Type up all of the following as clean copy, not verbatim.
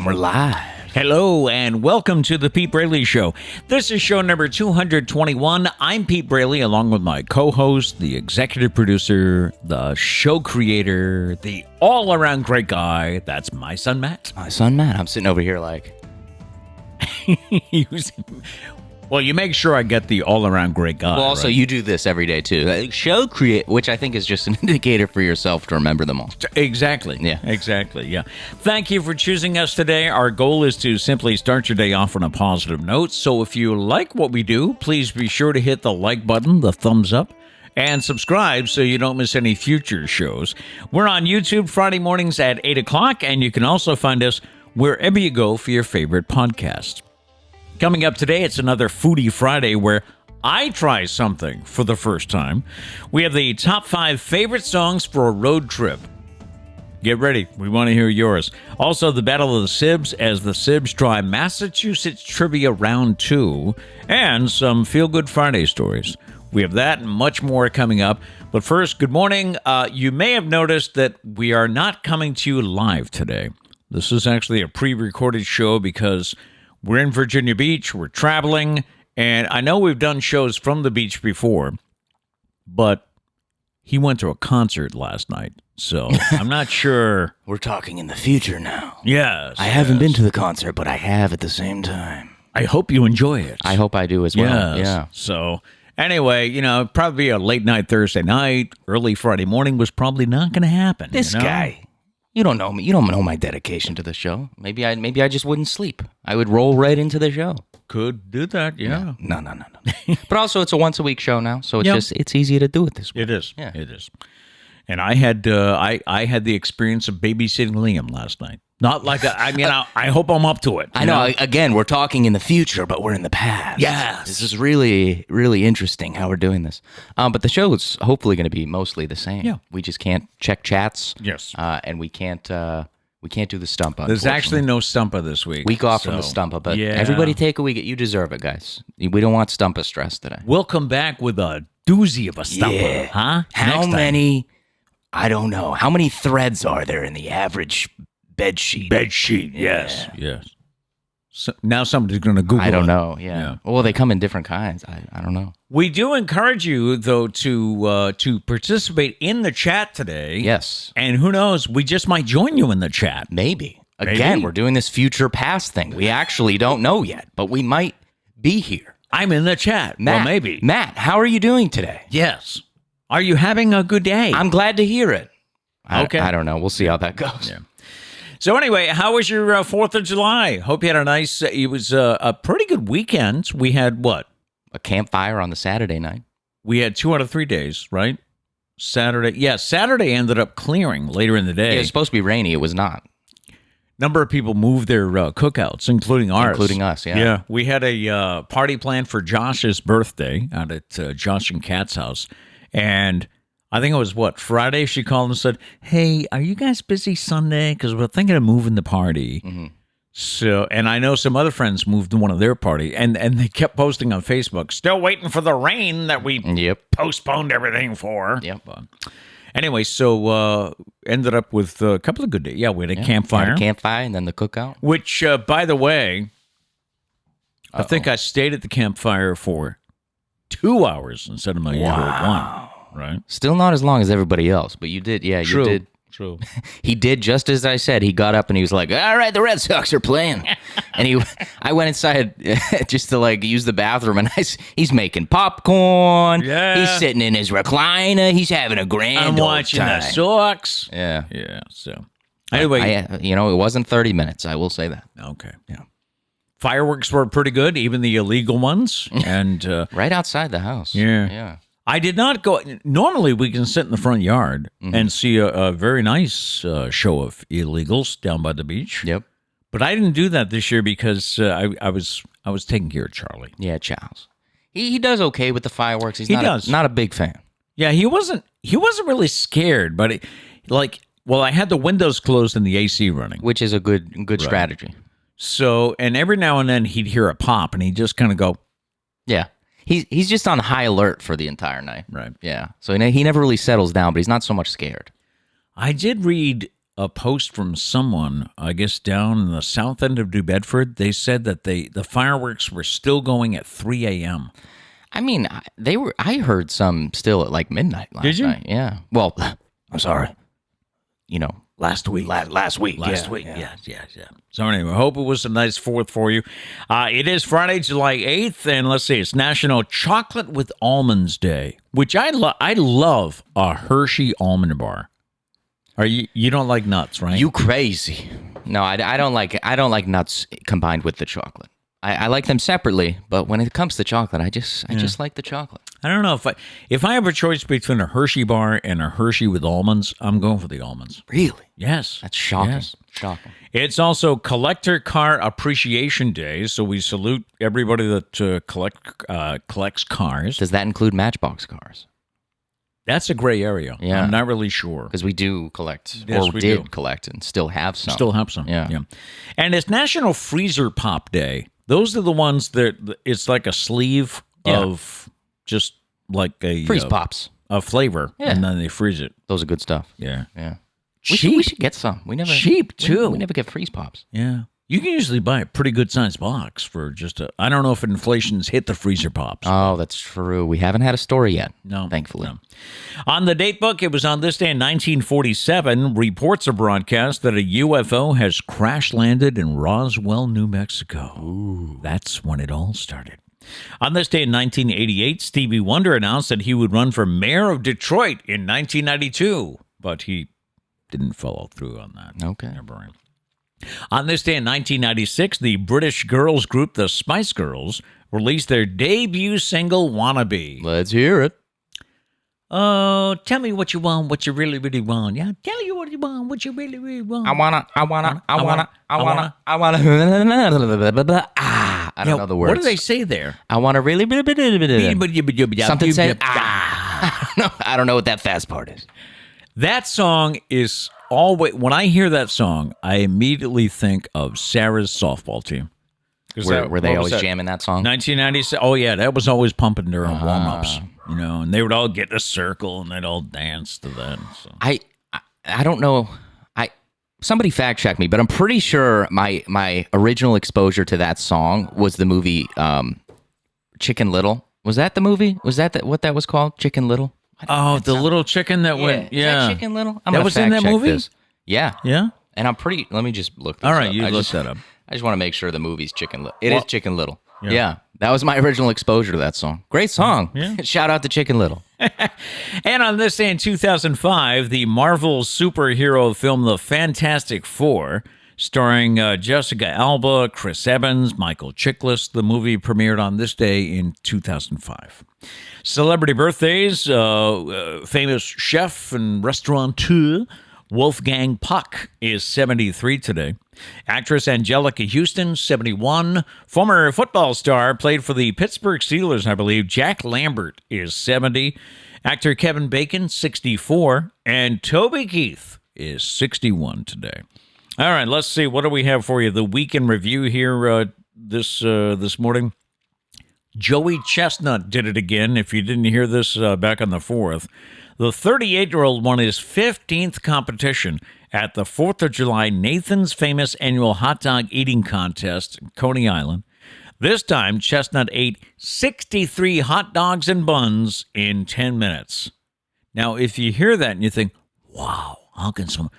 we're live. Hello and welcome to the Pete Braley Show. This is show number 221. I'm Pete Braley along with my co-host, the executive producer, the show creator, the all-around great guy. That's my son, Matt. My son, Matt. I'm sitting over here like... Well, you make sure I get the all-around great guy. Well, also, right? you do this every day, too. Show create, which I think is just an indicator for yourself to remember them all. Exactly. Yeah. Exactly, yeah. Thank you for choosing us today. Our goal is to simply start your day off on a positive note. So if you like what we do, please be sure to hit the like button, the thumbs up, and subscribe so you don't miss any future shows. We're on YouTube Friday mornings at 8 o'clock, and you can also find us wherever you go for your favorite podcast. Coming up today, it's another Foodie Friday where I try something for the first time. We have the top 5 favorite songs for a road trip. Get ready. We want to hear yours. Also, the Battle of the Sibs as the Sibs try Massachusetts Trivia Round 2 and some Feel Good Friday stories. We have that and much more coming up. But first, good morning. You may have noticed that we are not coming to you live today. This is actually a pre-recorded show because we're in Virginia Beach, we're traveling, and I know we've done shows from the beach before, but he went to a concert last night, so I'm not sure. We're talking in the future now. Yes. I haven't been to the concert, but I have at the same time. I hope you enjoy it. I hope I do as well. Yes. Yeah. So anyway, it'd probably be a late night Thursday night, early Friday morning was probably not going to happen. This guy. You don't know me. You don't know my dedication to the show. Maybe I just wouldn't sleep. I would roll right into the show. Could do that, yeah. No. But also, it's a once-a-week show now, so it's easier to do it this way. It is. Yeah. It is. And I had I had the experience of babysitting Liam last night. Not like I hope I'm up to it. I know. Again, we're talking in the future, but we're in the past. Yes. This is really, really interesting how we're doing this. But the show is hopefully going to be mostly the same. Yeah. We just can't check chats. Yes. And we can't do the Stumpa. There's actually no Stumpa this week. Week off from the Stumpa, but yeah. Everybody take a week. You deserve it, guys. We don't want Stumpa stress today. We'll come back with a doozy of a Stumpa, huh? How many? I don't know. How many threads are there in the average bed sheet? Yes. So now somebody's going to Google I don't it. know. Yeah. Well, they come in different kinds. I don't know. We do encourage you, though, to participate in the chat today. Yes. And who knows, we just might join you in the chat. Maybe. Again, we're doing this future past thing. We actually don't know yet, but we might be here. I'm in the chat. Matt, well, maybe. Matt, how are you doing today? Yes. Are you having a good day? I'm glad to hear it. Okay. I don't know. We'll see how that goes. Yeah. So anyway, how was your 4th of July? Hope you had a nice, it was a pretty good weekend. We had what? A campfire on the Saturday night. We had 2 out of 3 days, right? Saturday ended up clearing later in the day. It was supposed to be rainy. It was not. Number of people moved their cookouts, including ours. Including us, yeah. Yeah, we had a party planned for Josh's birthday out at Josh and Kat's house. And I think it was, Friday? She called and said, hey, are you guys busy Sunday? Because we're thinking of moving the party. Mm-hmm. So, and I know some other friends moved to one of their party, and they kept posting on Facebook, still waiting for the rain that we postponed everything for. Yep. Anyway, so ended up with a couple of good days. Yeah, we had a campfire. Had a campfire and then the cookout. Which, by the way, I think I stayed at the campfire for 2 hours instead of my usual 1. Right? Still not as long as everybody else, but you did. Yeah, True. You did. True. He did just as I said. He got up and he was like, all right, the Red Sox are playing. And I went inside just to use the bathroom, and he's making popcorn. Yeah. He's sitting in his recliner. He's having a grand I'm old watching time. the Sox. Yeah. Yeah. So anyway. It wasn't 30 minutes. I will say that. Okay. Yeah. Fireworks were pretty good, even the illegal ones. And right outside the house. Yeah. Yeah. I did not go. Normally, we can sit in the front yard and see a very nice show of illegals down by the beach. Yep. But I didn't do that this year because I was taking care of Charlie. Yeah, Charles. He does okay with the fireworks. He does. Not a big fan. Yeah, he wasn't really scared, but I had the windows closed and the AC running, which is a good strategy. So, and every now and then he'd hear a pop, and he'd just kind of go, yeah. He's just on high alert for the entire night. Right. Yeah. So he never really settles down, but he's not so much scared. I did read a post from someone, I guess down in the south end of New Bedford. They said that the fireworks were still going at 3 a.m. I mean, I heard some still at like midnight last Did you? night. Yeah. Well, I'm sorry. Last week. Last week. Last week. Yeah. So anyway, I hope it was a nice 4th for you. It is Friday, July 8th, and let's see, it's National Chocolate with Almonds Day, which I love a Hershey almond bar. You don't like nuts, right? You crazy? No, I don't like nuts combined with the chocolate. I like them separately, but when it comes to chocolate, I just like the chocolate. I don't know if I have a choice between a Hershey bar and a Hershey with almonds, I'm going for the almonds. Really? Yes. That's shocking. Yes. Shocking. It's also Collector Car Appreciation Day, so we salute everybody that collects cars. Does that include Matchbox cars? That's a gray area. Yeah. I'm not really sure. Because we do collect, Yes, or we did do. collect, and still have some. Still have some. Yeah. And it's National Freezer Pop Day. Those are the ones that it's like a sleeve of just like a Freeze pops. a flavor, Yeah. and then they freeze it. Those are good stuff. Yeah. We should get some. We never Cheap, too. We never get freeze pops. Yeah. You can usually buy a pretty good sized box for just I don't know if inflation's hit the freezer pops. Oh, that's true. We haven't had a story yet. No. Thankfully. No. On the date book, it was on this day in 1947, reports are broadcast that a UFO has crash landed in Roswell, New Mexico. Ooh. That's when it all started. On this day in 1988, Stevie Wonder announced that he would run for mayor of Detroit in 1992, but he didn't follow through on that. Okay. On this day in 1996, the British girls group the Spice Girls released their debut single, Wannabe. Let's hear it. Oh, tell me what you want, what you really, really want. Yeah, tell you what you want, what you really, really want. I wanna. I don't know the words. What do they say there? I wanna really. Something said. I don't know what that fast part is. That song is always, when I hear that song, I immediately think of Sarah's softball team. Were they always jamming that song? 1996. Oh, yeah, that was always pumping during warm-ups, and they would all get in a circle and they'd all dance to that. So. I don't know. Somebody fact check me, but I'm pretty sure my original exposure to that song was the movie Chicken Little. Was that the movie? Was that what that was called? Chicken Little? Oh, the little chicken that went. Yeah. Is that Chicken Little? That was in that movie? This. Yeah. Yeah? And I'm pretty. Let me just look this All right, up. you look that up. I just want to make sure the movie's Chicken Little. It is Chicken Little. Yeah. That was my original exposure to that song. Great song. Yeah. Shout out to Chicken Little. And on this day in 2005, the Marvel superhero film The Fantastic Four, starring Jessica Alba, Chris Evans, Michael Chiklis. The movie premiered on this day in 2005. Celebrity birthdays, famous chef and restaurateur Wolfgang Puck is 73 today. Actress Angelica Houston, 71. Former football star, played for the Pittsburgh Steelers, I believe, Jack Lambert is 70. Actor Kevin Bacon, 64. And Toby Keith is 61 today. All right, let's see. What do we have for you? The week in review here this morning. Joey Chestnut did it again. If you didn't hear this back on the 4th, the 38-year-old won his 15th competition at the 4th of July Nathan's famous annual hot dog eating contest in Coney Island. This time, Chestnut ate 63 hot dogs and buns in 10 minutes. Now, if you hear that and you think, wow, how can someone...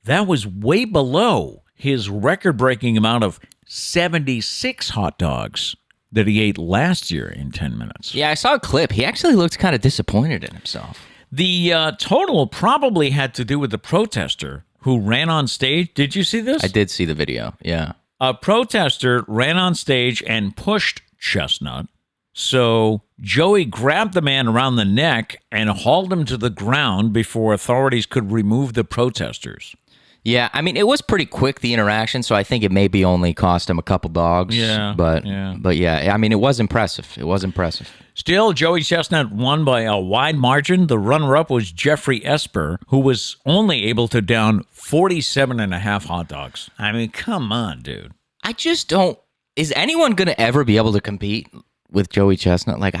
That was way below his record-breaking amount of 76 hot dogs that he ate last year in 10 minutes. Yeah, I saw a clip. He actually looked kind of disappointed in himself. The total probably had to do with the protester who ran on stage. Did you see this? I did see the video, yeah. A protester ran on stage and pushed Chestnut. So Joey grabbed the man around the neck and hauled him to the ground before authorities could remove the protesters. Yeah, I mean, it was pretty quick, the interaction, so I think it maybe only cost him a couple dogs. Yeah. But yeah, I mean, it was impressive. It was impressive. Still, Joey Chestnut won by a wide margin. The runner-up was Jeffrey Esper, who was only able to down 47 and a half hot dogs. I mean, come on, dude. I just don't... Is anyone going to ever be able to compete with Joey Chestnut? Like,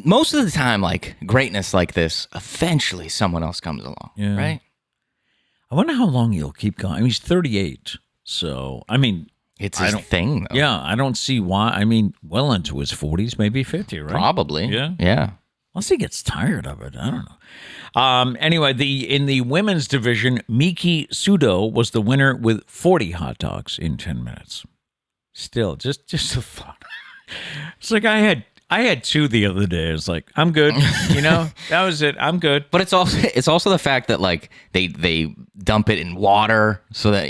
most of the time, like, greatness like this, eventually someone else comes along, right? I wonder how long he'll keep going. I mean, he's 38. So, I mean, It's his thing, though. yeah, I don't see why. I mean, well into his 40s, maybe 50, right? Probably. Yeah. Yeah. Unless he gets tired of it. I don't know. Anyway, in the women's division, Miki Sudo was the winner with 40 hot dogs in 10 minutes. Still, just a thought. It's like I had 2 the other day. It's like, I'm good. That was it. I'm good. But it's also the fact that like they dump it in water so that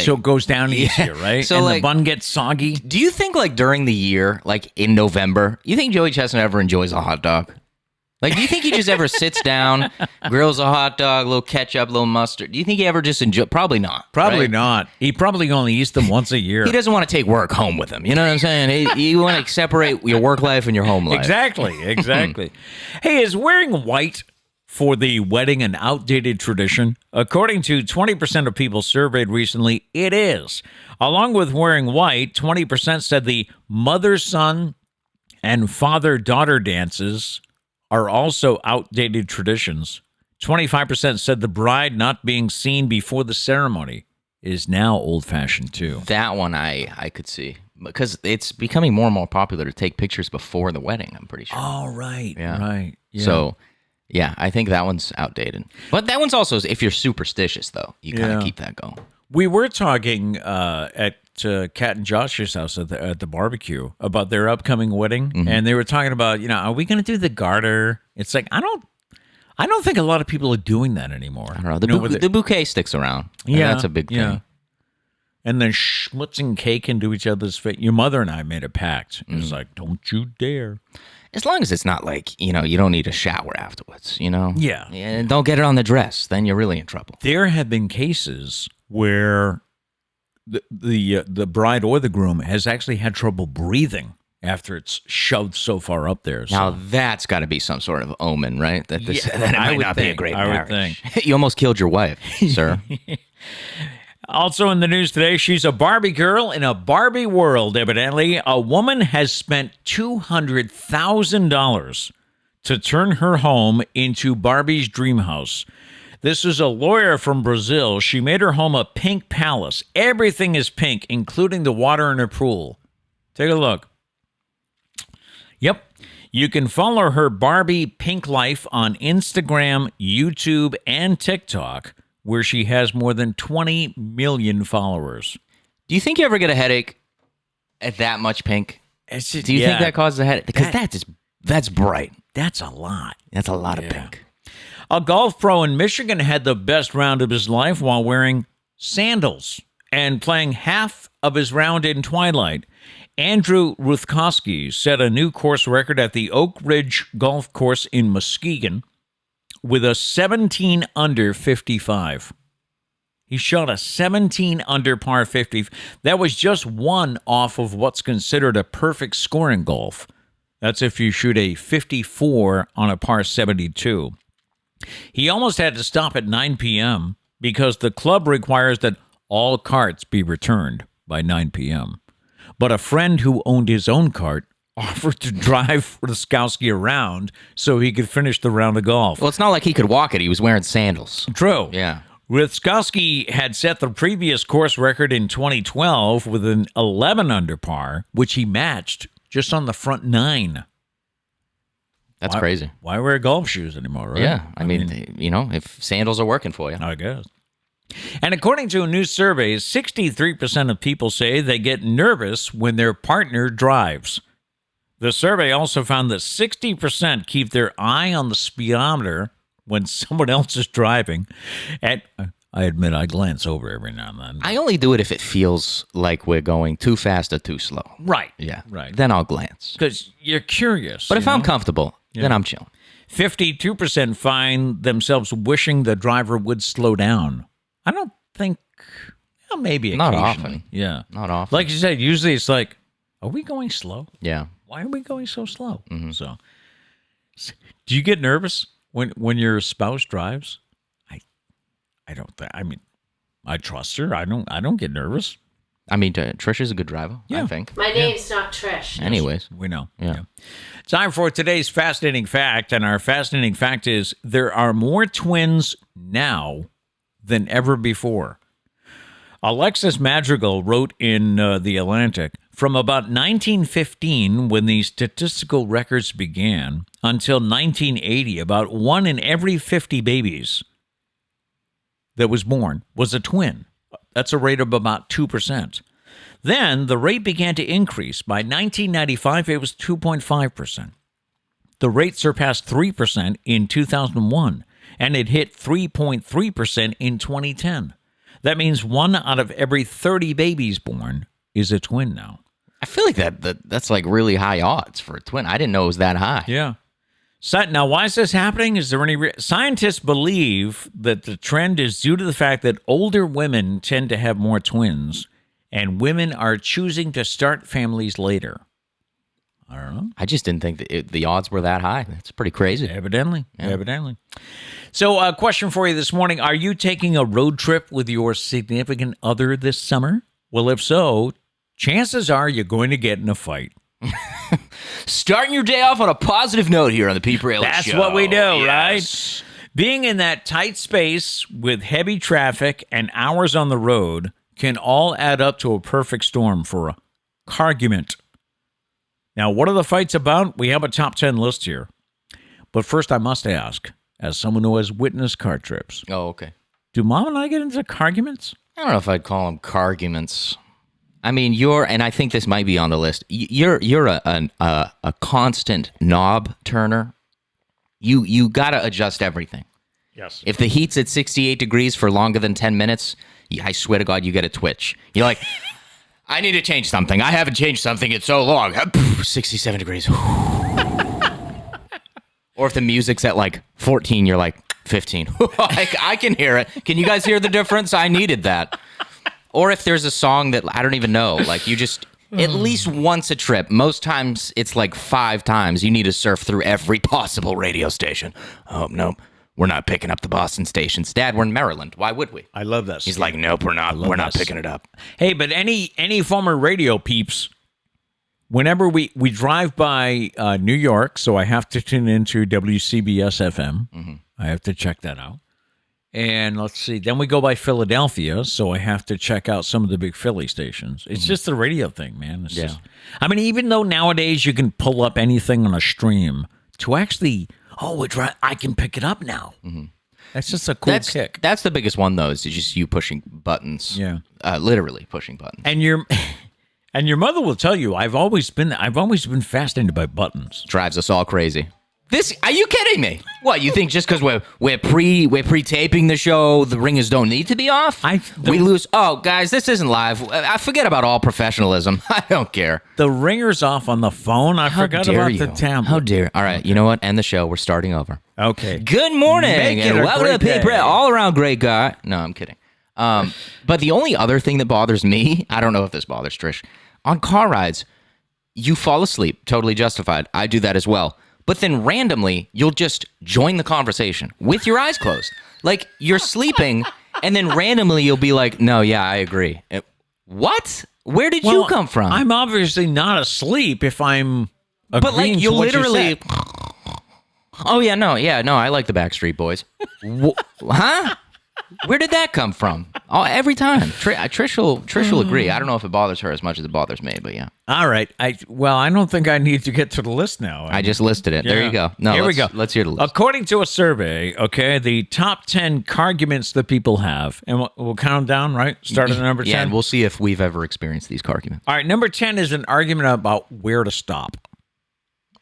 So it goes down easier, right? So and like, the bun gets soggy. do you think like during the year, like in November, you think Joey Chestnut ever enjoys a hot dog? Like, do you think he just ever sits down, grills a hot dog, a little ketchup, a little mustard? Do you think he ever just enjoys? Probably not. Probably right? not. He probably only eats them once a year. He doesn't want to take work home with him. You know what I'm saying? You want to separate your work life and your home life. Exactly. Hey, is wearing white for the wedding an outdated tradition? According to 20% of people surveyed recently, it is. Along with wearing white, 20% said the mother-son and father-daughter dances are also outdated traditions. 25% said the bride not being seen before the ceremony is now old-fashioned too. That one I could see. Because it's becoming more and more popular to take pictures before the wedding, I'm pretty sure. Oh, right. Yeah. Right. Yeah. So, yeah, I think that one's outdated. But that one's also, if you're superstitious, though, you kind of keep that going. We were talking at Kat and Josh's house at the barbecue about their upcoming wedding, and they were talking about, are we going to do the garter? It's like I don't think a lot of people are doing that anymore. I don't know. The bouquet sticks around. Yeah, that's a big thing. Yeah. And then schmutzing cake into each other's face. Your mother and I made a pact. It was like, don't you dare. As long as it's not like, you don't need a shower afterwards, Yeah. And don't get it on the dress. Then you're really in trouble. There have been cases where the bride or the groom has actually had trouble breathing after it's shoved so far up there. So. Now, that's got to be some sort of omen, right? That it might not be a great marriage. I would think. You almost killed your wife, sir. Also in the news today, she's a Barbie girl in a Barbie world, evidently. A woman has spent $200,000 to turn her home into Barbie's dream house. This is a lawyer from Brazil. She made her home a pink palace. Everything is pink, including the water in her pool. Take a look. Yep. You can follow her Barbie Pink Life on Instagram, YouTube, and TikTok, where she has more than 20 million followers. Do you think you ever get a headache at that much pink? Do you think that causes a headache? Because that's bright. That's a lot. That's a lot of pink. A golf pro in Michigan had the best round of his life while wearing sandals and playing half of his round in twilight. Andrew Ruthkowski set a new course record at the Oak Ridge Golf Course in Muskegon with a 17 under 55. He shot a 17 under par 50. That was just one off of what's considered a perfect score in golf. That's if you shoot a 54 on a par 72. He almost had to stop at 9 p.m. because the club requires that all carts be returned by 9 p.m. But a friend who owned his own cart offered to drive Ruthkowski around so he could finish the round of golf. Well, it's not like he could walk it. He was wearing sandals. True. Yeah. Ruthkowski had set the previous course record in 2012 with an 11 under par, which he matched just on the front 9. That's crazy. Why wear golf shoes anymore, right? Yeah. I mean, if sandals are working for you. I guess. And according to a new survey, 63% of people say they get nervous when their partner drives. The survey also found that 60% keep their eye on the speedometer when someone else is driving. And I admit I glance over every now and then. I only do it if it feels like we're going too fast or too slow. Right. Yeah. Right. Then I'll glance. Because you're curious. But if I'm comfortable, then I'm chilling. 52% find themselves wishing the driver would slow down. I don't think, maybe Not occasionally. often. Yeah. Not often. Like you said, usually it's like, are we going slow? Yeah. Why are we going so slow? Mm-hmm. So, do you get nervous when your spouse drives? I don't think. I mean, I trust her. I don't get nervous. I mean, Trisha's a good driver, I think. My name's not Trish. Anyways. We know. Yeah. Time for today's fascinating fact, and our fascinating fact is there are more twins now than ever before. Alexis Madrigal wrote in The Atlantic, from about 1915, when the statistical records began, until 1980, about 1 in every 50 babies that was born was a twin. That's a rate of about 2%. Then the rate began to increase. By 1995, it was 2.5%. The rate surpassed 3% in 2001, and it hit 3.3% in 2010. That means 1 out of every 30 babies born is a twin now. I feel like that's like really high odds for a twin. I didn't know it was that high. Yeah. So, now, why is this happening? Is there any scientists believe that the trend is due to the fact that older women tend to have more twins, and women are choosing to start families later. I don't know. I just didn't think that the odds were that high. That's pretty crazy. Evidently. So, a question for you this morning. Are you taking a road trip with your significant other this summer? Well, if so, chances are you're going to get in a fight. Starting your day off on a positive note here on the Pete Braley Show. That's what we do, yes. right? Being in that tight space with heavy traffic and hours on the road can all add up to a perfect storm for a cargument. Now, what are the fights about? We have a top 10 list here. But first, I must ask, as someone who has witnessed car trips, Oh, okay. do Mom and I get into carguments? I don't know if I'd call them carguments. I mean, and I think this might be on the list. You're a constant knob turner. You got to adjust everything. Yes. If the heat's at 68 degrees for longer than 10 minutes, I swear to God, you get a twitch. You're like, I need to change something. I haven't changed something in so long. 67 degrees. Or if the music's at like 14, you're like 15. I can hear it. Can you guys hear the difference? I needed that. Or if there's a song that I don't even know, like you just, at least once a trip, most times it's like 5 times, you need to surf through every possible radio station. Oh, no, we're not picking up the Boston stations. Dad, we're in Maryland. Why would we? I love this. He's like, nope, we're not. We're not picking it up. Hey, but any former radio peeps, whenever we drive by New York, so I have to tune into WCBS FM. Mm-hmm. I have to check that out. And let's see, then we go by Philadelphia, so I have to check out some of the big Philly stations. It's just the radio thing, man. It's just, I mean, even though nowadays you can pull up anything on a stream, to actually, I can pick it up now. Mm-hmm. That's just a cool kick. That's the biggest one, though, is just you pushing buttons. Yeah. Literally pushing buttons. And your mother will tell you, I've always been fascinated by buttons. Drives us all crazy. Are you kidding me? What, you think just because we're pre-taping the show, the ringers don't need to be off? We lose. Oh, guys, this isn't live. I forget about all professionalism. I don't care. The ringer's off on the phone. I forgot about the tablet. How dare? All right, you know what? End the show. We're starting over. Okay. Good morning, and welcome to the Pete Braley. All around great guy. No, I'm kidding. But the only other thing that bothers me, I don't know if this bothers Trish, on car rides, you fall asleep. Totally justified. I do that as well. But then randomly, you'll just join the conversation with your eyes closed. Like, you're sleeping, and then randomly you'll be like, no, yeah, I agree. What? Where did you come from? I'm obviously not asleep if I'm agreeing But, like, you to what literally... you said. Oh, yeah, no, I like the Backstreet Boys. Huh? Where did that come from? Oh, every time. Trish will agree. I don't know if it bothers her as much as it bothers me, but yeah. All right. I don't think I need to get to the list now. I just listed it. Yeah. There you go. No, here we go. Let's hear the list. According to a survey, the top 10 carguments that people have, and we'll count them down, right? Start at number 10. Yeah, and we'll see if we've ever experienced these carguments. All right, number 10 is an argument about where to stop.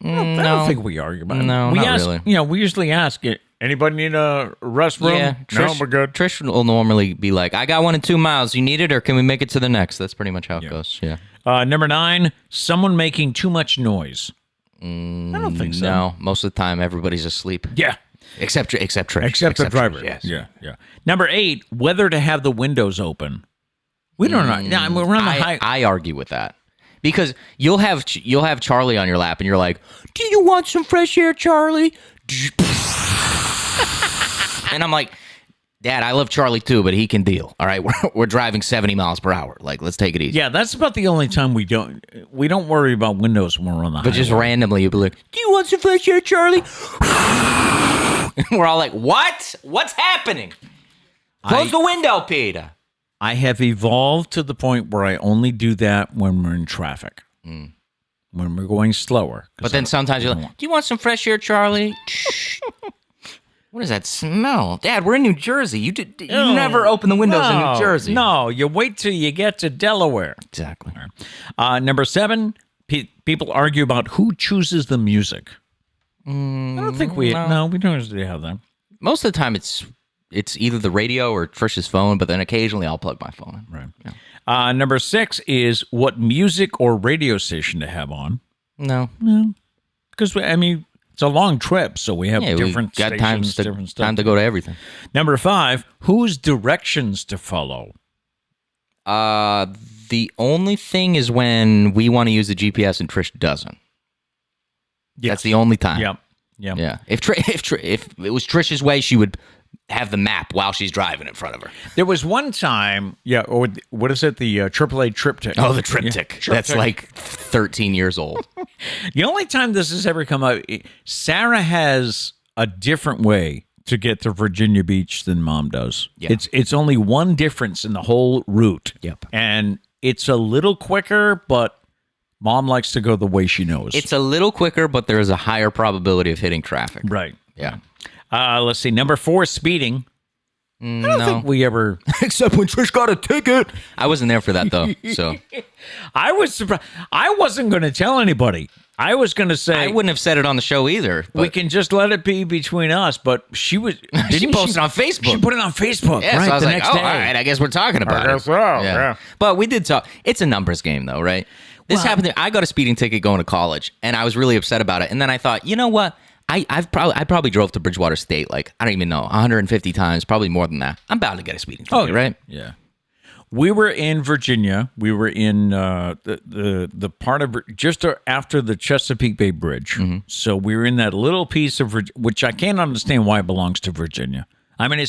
I don't think we argue about it. No, not really. We usually ask it. Anybody need a restroom? Yeah, no, we're good. Trish will normally be like, I got one in 2 miles. You need it, or can we make it to the next? That's pretty much how it goes. Yeah. Number 9, someone making too much noise. I don't think so. No, most of the time everybody's asleep. Yeah. Except Trish. Except the driver. Yes. Yeah. Number 8, whether to have the windows open. We don't know. No, we're on the high. I argue with that. Because you'll have Charlie on your lap, and you're like, do you want some fresh air, Charlie? And I'm like, Dad, I love Charlie too, but he can deal. All right, we're driving 70 miles per hour. Like, let's take it easy. Yeah, that's about the only time we don't worry about windows when we're on the highway. But just randomly, you'll be like, do you want some fresh air, Charlie? And we're all like, what? What's happening? Close the window, Peter. I have evolved to the point where I only do that when we're in traffic. When we're going slower. But then sometimes you're like, do you want some fresh air, Charlie? What does that smell? Dad, we're in New Jersey. You never open the windows in New Jersey. No, you wait till you get to Delaware. Exactly. Number 7, people argue about who chooses the music. I don't think we don't usually have that. Most of the time it's either the radio or Trish's phone, but then occasionally I'll plug my phone in. Right. Yeah. Number 6 is what music or radio station to have on. No. Because, it's a long trip, so we have different got stations, different stuff. time to go to everything. Number 5, whose directions to follow? The only thing is when we want to use the GPS and Trish doesn't. Yes. That's the only time. Yep. Yeah. If it was Trish's way, she would have the map while she's driving in front of her. There was one time, or what is it? The AAA triptych. Oh, the triptych. Yeah, That's like 13 years old. The only time this has ever come up, Sarah has a different way to get to Virginia Beach than Mom does. Yeah. It's only one difference in the whole route. Yep. And it's a little quicker, but Mom likes to go the way she knows. It's a little quicker, but there is a higher probability of hitting traffic. Right. Yeah. Let's see. Number 4, speeding. I don't think we ever... Except when Trish got a ticket. I wasn't there for that, though. So I was surprised. I wasn't going to tell anybody. I was going to say... I wouldn't have said it on the show either. We can just let it be between us, but she was... She posted it on Facebook. She put it on Facebook, yeah, right, so I was the like, next day. All right, I guess we're talking about it. So, yeah. But we did talk. It's a numbers game, though, right? This happened to me. I got a speeding ticket going to college, and I was really upset about it. And then I thought, you know what? I probably drove to Bridgewater State, like, I don't even know, 150 times, probably more than that. I'm bound to get a speeding ticket, right? Yeah. We were in Virginia. We were in the part of just after the Chesapeake Bay Bridge. Mm-hmm. So we were in that little piece of which I can't understand why it belongs to Virginia. I mean,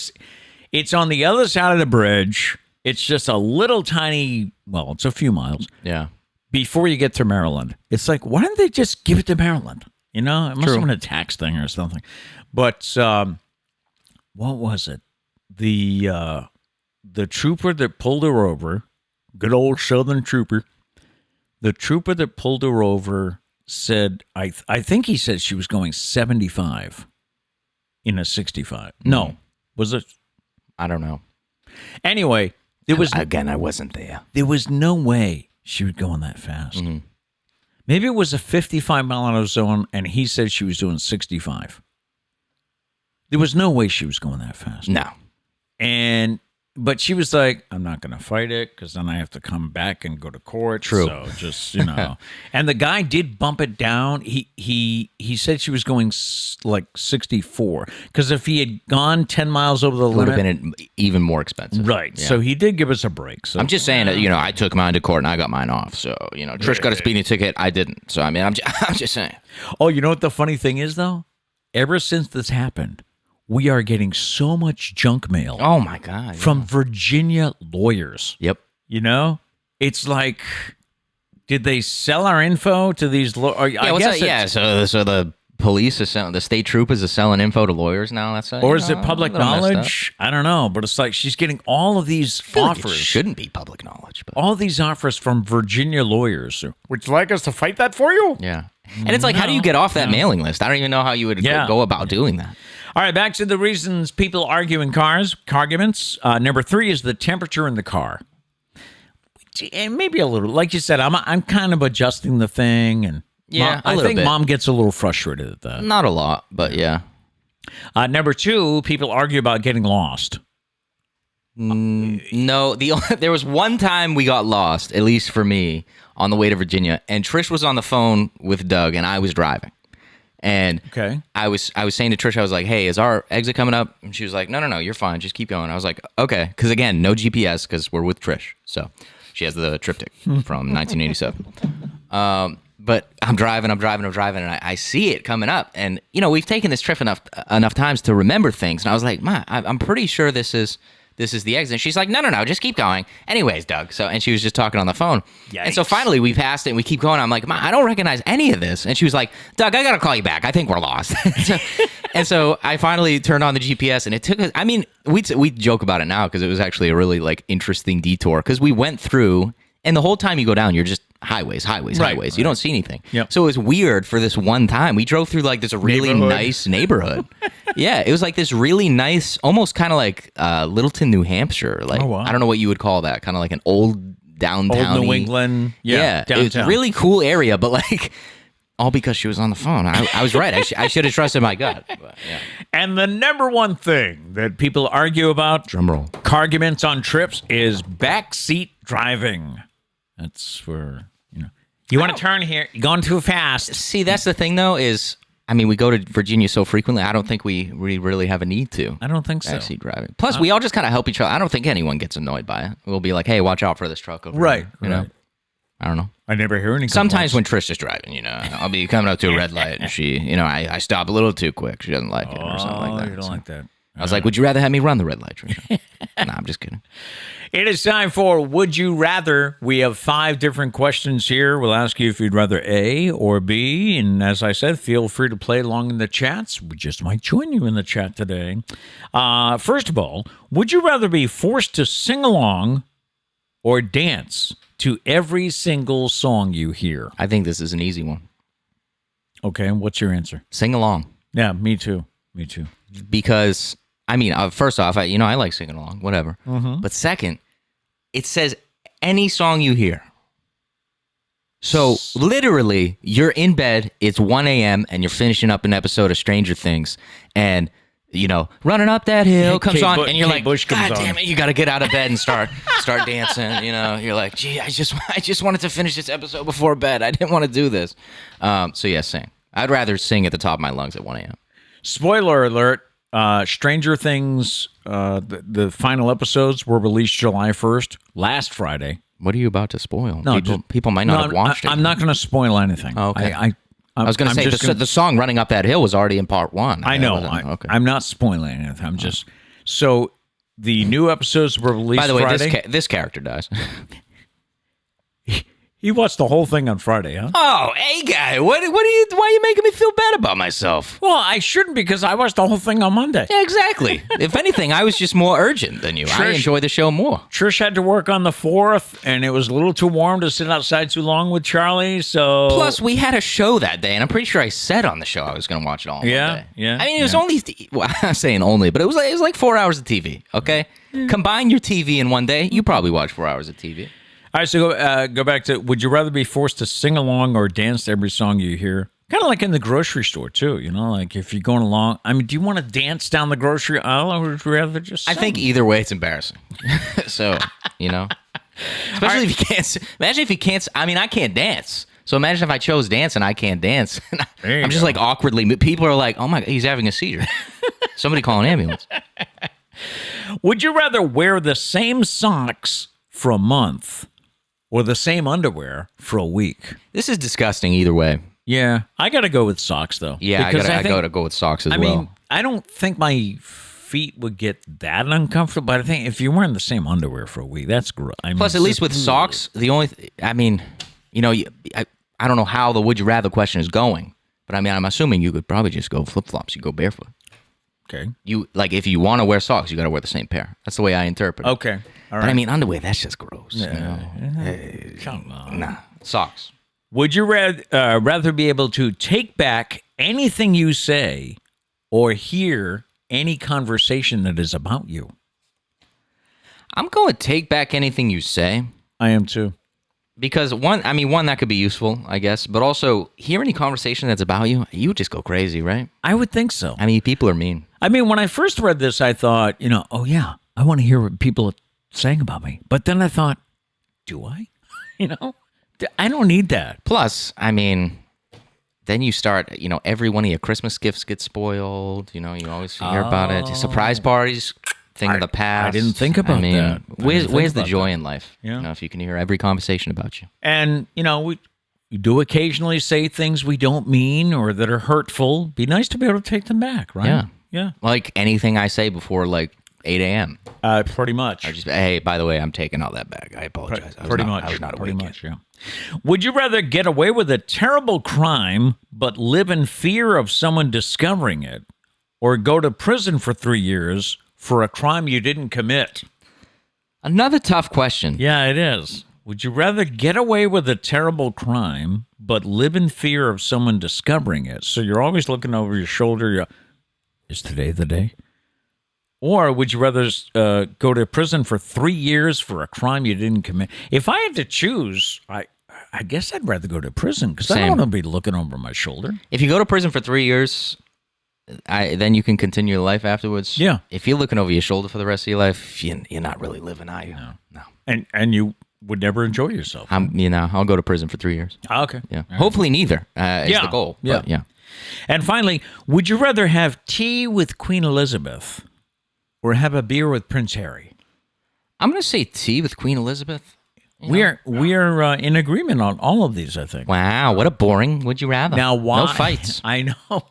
it's on the other side of the bridge. It's just a little tiny. Well, it's a few miles. Yeah. Before you get to Maryland, it's like, why don't they just give it to Maryland? You know, it must have been a tax thing or something. But what was it? The trooper that pulled her over, good old Southern trooper, the trooper that pulled her over said, I think he said she was going 75 in a 65. No, was it? I don't know. Anyway, there was... Again, I wasn't there. There was no way she was going that fast. Mm-hmm. Maybe it was a 55-mile-an-hour zone, and he said she was doing 65. There was no way she was going that fast. No. But she was like, I'm not going to fight it because then I have to come back and go to court. True. So just, And the guy did bump it down. He said she was going like 64 because if he had gone 10 miles over the limit. Would have been even more expensive. Right. Yeah. So he did give us a break. So I'm just saying that, I took mine to court and I got mine off. So, Trish got a speeding ticket. I didn't. So, I mean, I'm just saying. Oh, you know what the funny thing is, though? Ever since this happened, we are getting so much junk mail. Oh, my God. From Virginia lawyers. Yep. It's like, did they sell our info to these lawyers? So the police is selling, the state troopers are selling info to lawyers now. That's or is it public knowledge? I don't know, but it's like she's getting all of these offers. Like it shouldn't be public knowledge. But. All these offers from Virginia lawyers. Would you like us to fight that for you? Yeah. And it's like, how do you get off that mailing list? I don't even know how you would go about doing that. All right, back to the reasons people argue in cars, arguments. Number 3 is the temperature in the car. And maybe a little, like you said, I'm kind of adjusting the thing, and I think Mom gets a little frustrated at that. Not a lot, but yeah. Number 2, people argue about getting lost. No, there was one time we got lost, at least for me, on the way to Virginia, and Trish was on the phone with Doug, and I was driving. And I was saying to Trish, I was like, hey, is our exit coming up? And she was like, no, you're fine. Just keep going. I was like, okay. Because again, no GPS because we're with Trish. So she has the triptych from 1987. But I'm driving, and I see it coming up. And, we've taken this trip enough times to remember things. And I was like, Ma, I'm pretty sure this is the exit. And she's like, no, just keep going. Anyways, Doug. And she was just talking on the phone. Yikes. And so finally we passed it and we keep going. I'm like, Ma, I don't recognize any of this. And she was like, Doug, I got to call you back. I think we're lost. And so I finally turned on the GPS, and it took us. I mean, we joke about it now because it was actually a really like interesting detour because we went through, and the whole time you go down, you're just highways. Right. You don't see anything. Yep. So it was weird for this one time. We drove through like this really nice neighborhood. Yeah, it was like this really nice, almost kind of like Littleton, New Hampshire. Like I don't know what you would call that. Kind of like an old downtown, Old New England. Yeah, it was a really cool area, but like. All because she was on the phone. I was right. I should have trusted my gut. But, yeah. And the number one thing that people argue about, Drumroll, arguments on trips, is backseat driving. That's where, you want to turn here. You're going too fast. See, that's the thing, though, is, I mean, we go to Virginia so frequently, I don't think we really have a need to. I don't think so. Backseat driving. Plus, we all just kind of help each other. I don't think anyone gets annoyed by it. We'll be like, hey, watch out for this truck over there. You know? I don't know. I never hear any Sometimes when Trish is driving, I'll be coming up to a red light and she, I stop a little too quick. She doesn't like it or something like that. You don't like that. I was like, would you rather have me run the red light, Trish? Nah, I'm just kidding. It is time for Would You Rather. We have 5 different questions here. We'll ask you if you'd rather A or B. And as I said, feel free to play along in the chats. We just might join you in the chat today. First of all, would you rather be forced to sing along or dance to every single song you hear? I think this is an easy one. Okay, what's your answer? Sing along. Yeah, me too. Because, I mean, first off, I like singing along, whatever. Mm-hmm. But second, it says any song you hear. So literally, you're in bed, it's 1 a.m., and you're finishing up an episode of Stranger Things, and running up that hill comes on, and you're like, God damn it, you got to get out of bed and start dancing. You're like, gee, I just wanted to finish this episode before bed. I didn't want to do this. So yeah, sing. I'd rather sing at the top of my lungs at 1 a.m. Spoiler alert, Stranger Things, the final episodes were released July 1st, last Friday. What are you about to spoil? No, people might not have watched it. I'm not going to spoil anything. Oh, okay. I was going to say the song "Running Up That Hill" was already in part 1. I know. I'm not spoiling anything. I'm just so the new episodes were released. By the way, Friday. this character dies. He watched the whole thing on Friday, huh? Oh, hey guy, why are you making me feel bad about myself? Well, I shouldn't because I watched the whole thing on Monday. Yeah, exactly. If anything, I was just more urgent than you. I enjoy the show more. Trish had to work on the 4th, and it was a little too warm to sit outside too long with Charlie. So plus, we had a show that day, and I'm pretty sure I said on the show I was going to watch it all. Yeah. I mean, it was only. I'm saying only, but it was like 4 hours of TV. Okay, combine your TV in one day, you probably watch 4 hours of TV. All right, so go back to, would you rather be forced to sing along or dance to every song you hear? Kind of like in the grocery store, too, like if you're going along. I mean, do you want to dance down the grocery aisle or would you rather just sing? I think either way, it's embarrassing. So, Especially if you can't. Imagine if you can't. I mean, I can't dance. So imagine if I chose dance and I can't dance. I'm just like awkwardly. People are like, oh my God, he's having a seizure. Somebody call an ambulance. Would you rather wear the same socks for a month or the same underwear for a week? This is disgusting either way. Yeah, I got to go with socks, though. Yeah, I got to go with socks as well. I mean, I don't think my feet would get that uncomfortable, but I think if you're wearing the same underwear for a week, that's gross. Plus, at least with socks, the only... I don't know how the would you rather question is going, but I mean, I'm assuming you could probably just go flip-flops. You go barefoot. Okay. If you want to wear socks, you got to wear the same pair. That's the way I interpret it. Okay. All right. But I mean, underwear, that's just gross. Come on. Nah, socks. Would you rather be able to take back anything you say or hear any conversation that is about you? I'm going to take back anything you say. I am too. Because one, that could be useful, I guess. But also, hear any conversation that's about you, you would just go crazy, right? I would think so. I mean, people are mean. I mean, when I first read this, I thought, oh yeah, I want to hear what people are saying about me. But then I thought, do I? I don't need that. Plus, I mean, then you start, every one of your Christmas gifts gets spoiled. You always hear about it. Surprise parties, thing of the past. I didn't think about that. Where's the joy in life? Yeah. If you can hear every conversation about you. And, we do occasionally say things we don't mean or that are hurtful. Be nice to be able to take them back, right? Yeah. Yeah. Like anything I say before, 8 a.m. Pretty much. I just, hey, by the way, I'm taking all that back. I apologize. I was not awake yet. Yeah. Would you rather get away with a terrible crime but live in fear of someone discovering it, or go to prison for 3 years for a crime you didn't commit? Another tough question. Yeah, it is. Would you rather get away with a terrible crime but live in fear of someone discovering it? So you're always looking over your shoulder. Is today the day? Or would you rather go to prison for 3 years for a crime you didn't commit? If I had to choose, I guess I'd rather go to prison because I don't want to be looking over my shoulder. If you go to prison for 3 years, then you can continue your life afterwards. Yeah. If you're looking over your shoulder for the rest of your life, you're not really living, are you? No. And you would never enjoy yourself. I'll go to prison for 3 years. Okay. Yeah. Hopefully neither is the goal. Yeah. But yeah. And finally, would you rather have tea with Queen Elizabeth or have a beer with Prince Harry? I'm going to say tea with Queen Elizabeth. We are in agreement on all of these, I think. Wow, what a boring would you rather. Now, why? No fights. I know.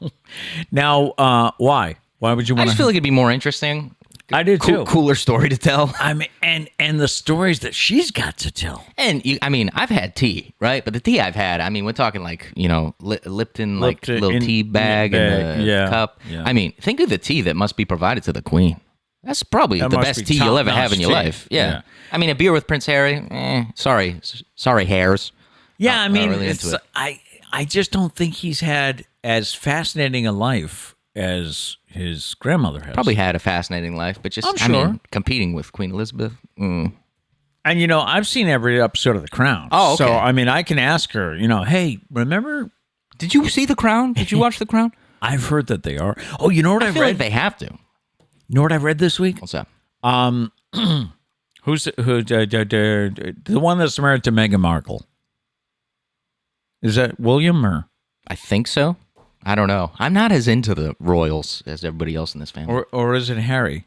Now, why? Why would you want I just feel like it'd be more interesting. I do too. Cooler story to tell. I mean, and the stories that she's got to tell. And I've had tea, right? But the tea I've had, we're talking like, Lipton, like little tea bag in the cup. Yeah. Think of the tea that must be provided to the Queen. That's probably the best tea you'll ever have in your life. Yeah. A beer with Prince Harry, sorry hairs. Yeah, Not really into it. I just don't think he's had as fascinating a life as his grandmother has. Probably had a fascinating life, but just, I'm sure. Competing with Queen Elizabeth. And, I've seen every episode of The Crown. Oh, okay. So, I can ask her, hey, remember? Did you see The Crown? Did you watch The Crown? I've heard that they are. Oh, you know what I I've feel read? Like they have to. You know what I read this week? What's up? Who's the one that's married to Meghan Markle? Is that William or? I think so. I don't know. I'm not as into the royals as everybody else in this family. Or is it Harry?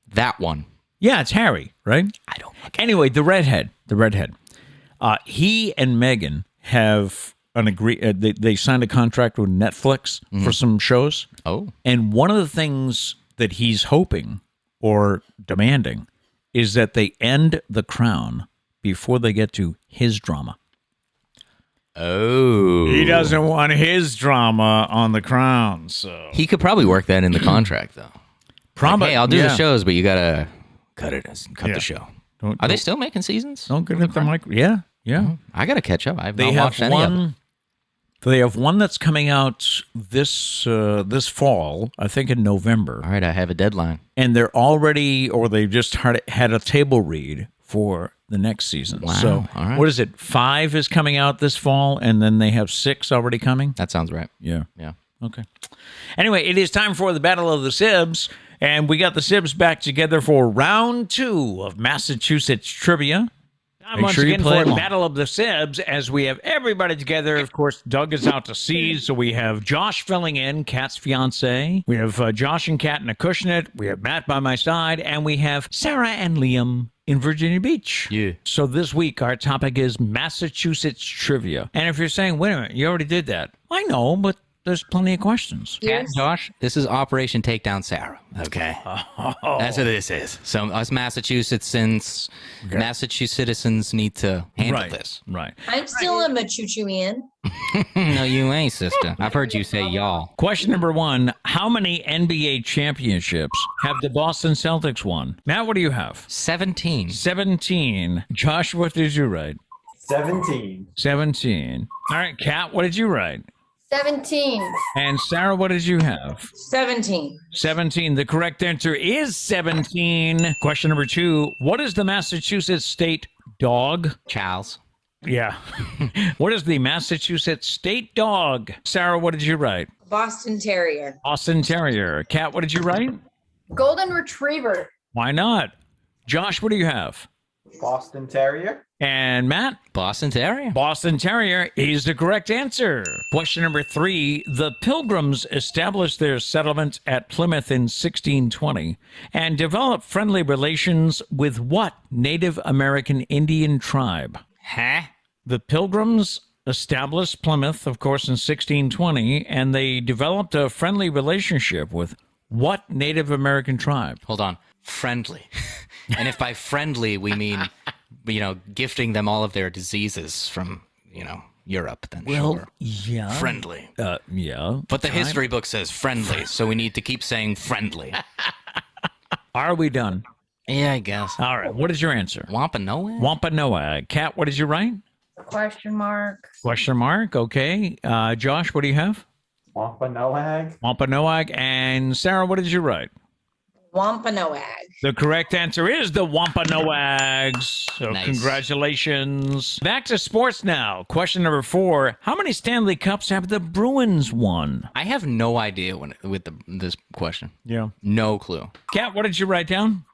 That one. Yeah, it's Harry, right? I don't know. Anyway, the redhead. He and Meghan have they signed a contract with Netflix for some shows. Oh. And one of the things that he's hoping or demanding is that they end The Crown before they get to his drama. Oh. He doesn't want his drama on The Crown, so. He could probably work that in the contract, though. Probably. Hey, I'll do the shows, but you got to cut the show. Are they still making seasons? Don't get at the mic. Yeah. I got to catch up. I've not watched any of them. They have one that's coming out this fall, I think in November. All right, I have a deadline. And they're already, or they've just had a table read for the next season. Wow. So all right. What is it? 5 is coming out this fall, and then they have 6 already coming? That sounds right. Yeah. Yeah. Okay. Anyway, it is time for the Battle of the Sibs, and we got the Sibs back together for round 2 of Massachusetts Trivia. Once again for Battle of the Sibs, as we have everybody together. Of course, Doug is out to sea, so we have Josh filling in, Kat's fiance. We have Josh and Kat in Acushnet. We have Matt by my side, and we have Sarah and Liam in Virginia Beach. Yeah. So this week, our topic is Massachusetts Trivia. And if you're saying, wait a minute, you already did that. I know, but there's plenty of questions. Kat and Josh, this is Operation Takedown Sarah. Okay. Oh. That's what this is. So us Massachusettsans citizens need to handle this. Right. I'm still a Machuchuian. No, you ain't, sister. I've heard you say y'all. Question number 1. How many NBA championships have the Boston Celtics won? Matt, what do you have? 17. 17. Josh, what did you write? 17. 17. All right, Kat, what did you write? 17. And Sarah, what did you have? 17. 17. The correct answer is 17. Question number 2. What is the Massachusetts state dog? Charles. Yeah. What is the Massachusetts state dog? Sarah, what did you write? Boston Terrier. Boston Terrier. Kat, what did you write? Golden Retriever. Why not? Josh, what do you have? Boston Terrier. And Matt? Boston Terrier. Boston Terrier is the correct answer. Question number 3. The Pilgrims established their settlement at Plymouth in 1620 and developed friendly relations with what Native American Indian tribe? Huh? The Pilgrims established Plymouth, of course, in 1620, and they developed a friendly relationship with what Native American tribe? Hold on. Friendly. And if by friendly we mean, gifting them all of their diseases from, Europe, then sure. yeah. Friendly. Yeah. But the history book says friendly, so we need to keep saying friendly. Are we done? Yeah, I guess. All right. What is your answer? Wampanoag? Wampanoag. Kat, what did you write? Question mark. Question mark. Okay. Josh, what do you have? Wampanoag. Wampanoag. And Sarah, what did you write? Wampanoag. The correct answer is the Wampanoags. So Nice. congratulations. Back to sports now. Question number 4. How many Stanley Cups have the Bruins won? I have no idea with this question. Yeah. No clue. Kat, what did you write down?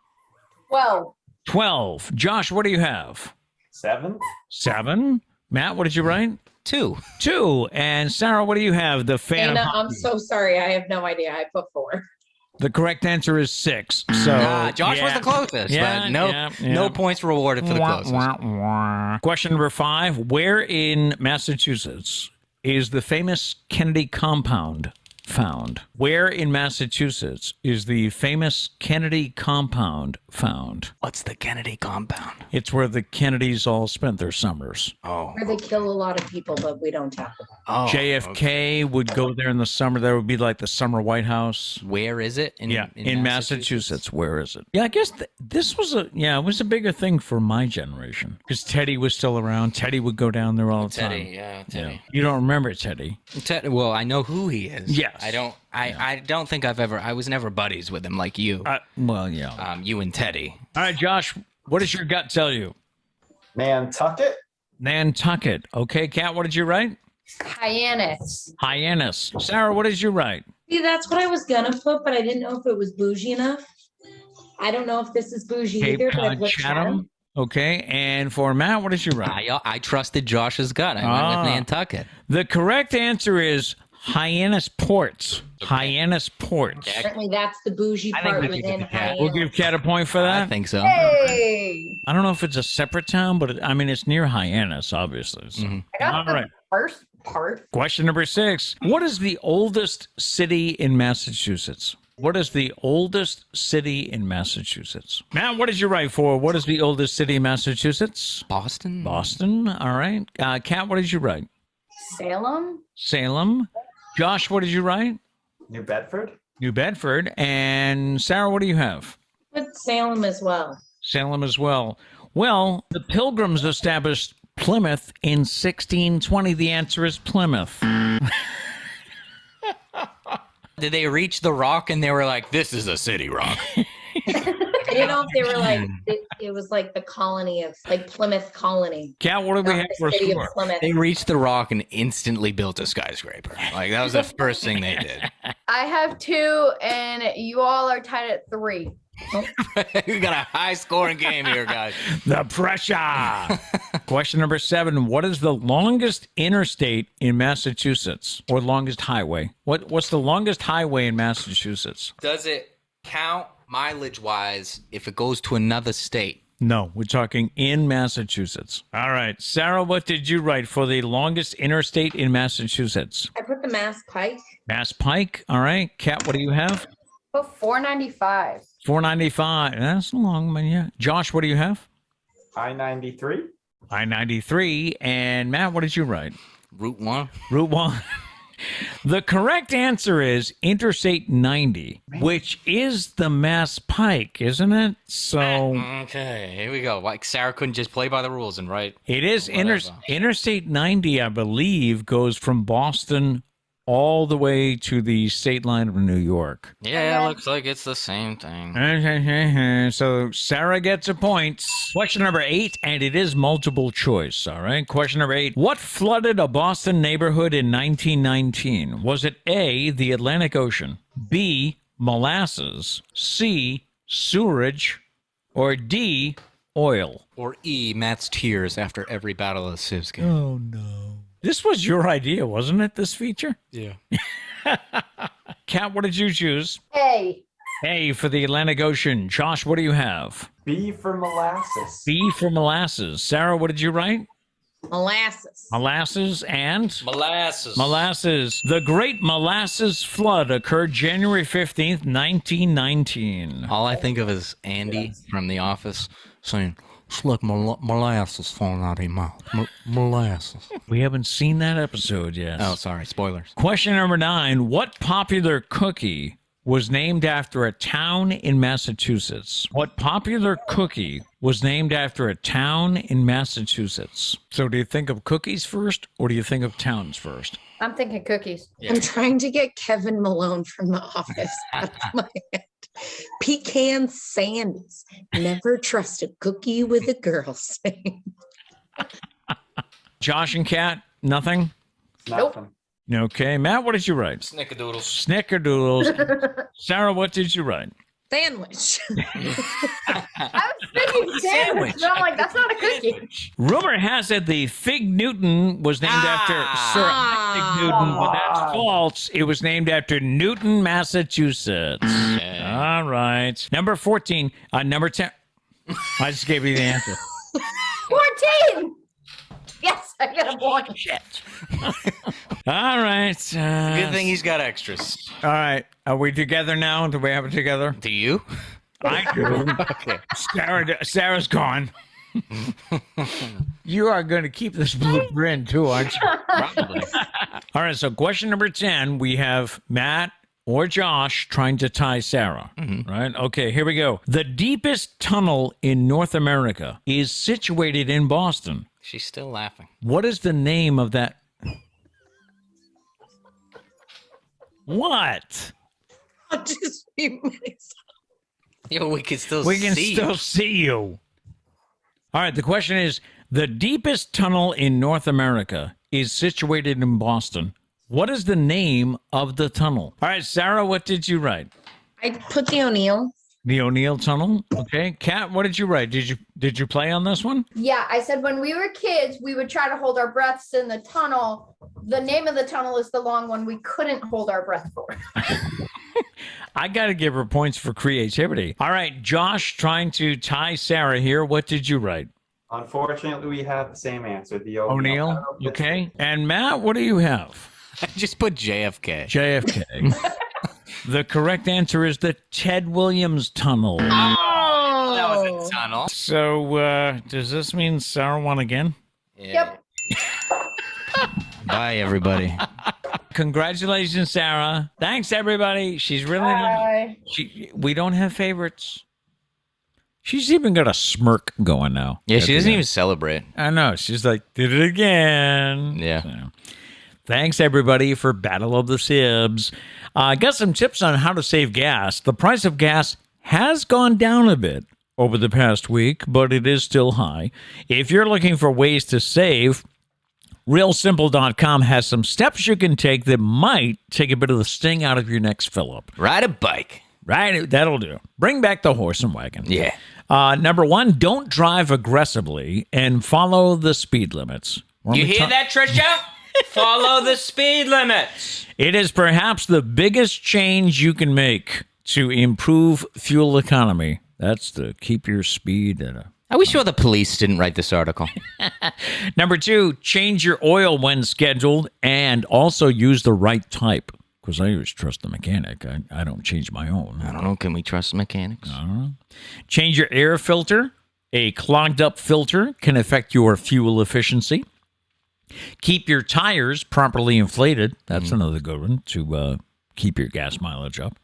12. 12. Josh, what do you have? 7. 7. Matt, what did you write? 2. 2. And Sarah, what do you have? The fan. Anna, I'm so sorry. I have no idea. I put 4. The correct answer is 6. So Josh was the closest, but no points rewarded for the closest. Question number 5. Where in Massachusetts is the famous Kennedy compound found? Where in Massachusetts is the famous Kennedy compound found? What's the Kennedy compound? It's where the Kennedys all spent their summers. Oh. Where they kill a lot of people, but we don't talk about JFK would go there in the summer. There would be like the summer White House. Where is it? In Massachusetts. Where is it? Yeah, I guess this was it was a bigger thing for my generation because Teddy was still around. Teddy would go down there all the time. Teddy. Yeah. You don't remember Teddy? Well, I know who he is. Yes. I don't think I was never buddies with him like you. You and Teddy. All right, Josh, what does your gut tell you? Nantucket. Nantucket. Okay, Kat, what did you write? Hyannis. Hyannis. Sarah, what did you write? See, that's what I was gonna put, but I didn't know if it was bougie enough. I don't know if this is bougie Cape either, but I Cod put Chatham. Okay, and for Matt, what did you write? I trusted Josh's gut. I went with Nantucket. The correct answer is Hyannis Ports. Hyannis Ports. Apparently, that's the bougie I think part we could within give Kat- Hyannis. We'll give Kat a point for that. I think so. Hey! I don't know if it's a separate town, but it's near Hyannis, obviously. So. Mm-hmm. I got All the right. first part. Question number 6. What is the oldest city in Massachusetts? What is the oldest city in Massachusetts? Matt, what did you write for? What is the oldest city in Massachusetts? Boston? Boston. All right. Kat, what did you write? Salem? Salem. Josh, what did you write? New Bedford. New Bedford. And Sarah, what do you have? Put Salem as well. Salem as well. Well, the Pilgrims established Plymouth in 1620. The answer is Plymouth. Did they reach the rock and they were like, this is a city rock? I didn't know if they were like, it was like the colony of, like Plymouth colony. Kat, what do we Not have the for a city of score? Plymouth. They reached the rock and instantly built a skyscraper. Like, that was the first thing they did. I have 2, and you all are tied at 3. We got a high-scoring game here, guys. The pressure. Question number 7. What is the longest interstate in Massachusetts? Or longest highway? What's the longest highway in Massachusetts? Does it count mileage-wise if it goes to another state? No, we're talking in Massachusetts. All right. Sarah, what did you write for the longest interstate in Massachusetts? I put the Mass Pike. Mass Pike. All right. Kat, what do you have? Put 495. 495. That's a long one, yeah. Josh, what do you have? I-93. I-93. And Matt, what did you write? Route 1? Route 1. The correct answer is Interstate 90, which is the Mass Pike, isn't it? So Okay, here we go. Like, Sarah couldn't just play by the rules and write. it is Whatever. Interstate 90, I believe, goes from Boston all the way to the state line of New York. Yeah, it looks like it's the same thing. So Sarah gets a point. Question number 8, and it is multiple choice, all right? Question number 8. What flooded a Boston neighborhood in 1919? Was it A, the Atlantic Ocean, B, molasses, C, sewerage, or D, oil? Or E, Matt's tears after every battle of the Sibs game. Oh, no. This was your idea, wasn't it, this feature? Yeah. Kat, what did you choose? A. A for the Atlantic Ocean. Josh, what do you have? B for molasses. B for molasses. Sarah, what did you write? Molasses. Molasses and? Molasses. Molasses. The Great Molasses Flood occurred January 15th, 1919. All I think of is Andy from The Office saying, It's like molasses falling out of your mouth. Molasses. We haven't seen that episode yet. Oh, sorry. Spoilers. Question number 9. What popular cookie was named after a town in Massachusetts? What popular cookie was named after a town in Massachusetts? So do you think of cookies first or do you think of towns first? I'm thinking cookies. I'm trying to get Kevin Malone from The Office out of my head. Pecan Sandies. Never trust a cookie with a girl's name. Josh and Kat, nothing? Nothing. Okay. Matt, what did you write? Snickerdoodles. Snickerdoodles. Sarah, what did you write? Sandwich. I was thinking sandwich, but I'm like, that's not a cookie. Rumor has it the Fig Newton was named after Sir Isaac Newton, but that's false. It was named after Newton, Massachusetts. All right. Number 14. Number 10. I just gave you the answer. 14. Yes, I get a point. Shit. All right. Good thing he's got extras. All right. Are we together now? Do we have it together? Do you? I do. Okay. Sarah's gone. You are going to keep this blue grin too, aren't you? Probably. All right. So question number 10, we have Matt or Josh trying to tie Sarah. Right? Okay, here we go. The deepest tunnel in North America is situated in Boston. She's still laughing. What is the name of that? What? I'll just be myself. Yo, we can still We can see. still see you. All right, the question is, the deepest tunnel in North America is situated in Boston. What is the name of the tunnel? All right, Sarah, what did you write? I put the O'Neill. The O'Neill Tunnel. Okay. Kat, what did you write? Did you play on this one? Yeah, I said when we were kids, we would try to hold our breaths in the tunnel. The name of the tunnel is the long one we couldn't hold our breath for. I got to give her points for creativity. All right, Josh, trying to tie Sarah here. What did you write? Unfortunately, we have the same answer. The O'Neill. Okay. And Matt, what do you have? I just put JFK. JFK. The correct answer is the Ted Williams Tunnel. Oh, that was a tunnel. So, does this mean Sarah won again? Yep. Bye, everybody. Congratulations, Sarah. Thanks, everybody. She's really Bye. we don't have favorites. She's even got a smirk going now. Yeah, she doesn't even celebrate. I know. She's like, did it again. Yeah. So, thanks, everybody, for Battle of the Sibs. I got some tips on how to save gas. The price of gas has gone down a bit over the past week, but it is still high. If you're looking for ways to save, RealSimple.com has some steps you can take that might take a bit of the sting out of your next fill-up. Ride a bike. Right? That'll do. Bring back the horse and wagon. Yeah. Number 1, don't drive aggressively and follow the speed limits. You hear that, Trisha? Follow the speed limits. It is perhaps the biggest change you can make to improve fuel economy. That's to keep your speed at a... I wish all the police didn't write this article. Number 2, change your oil when scheduled and also use the right type. Because I always trust the mechanic. I don't change my own. I don't know. Can we trust mechanics? I don't know. Change your air filter. A clogged up filter can affect your fuel efficiency. Keep your tires properly inflated. That's another good one to keep your gas mileage up.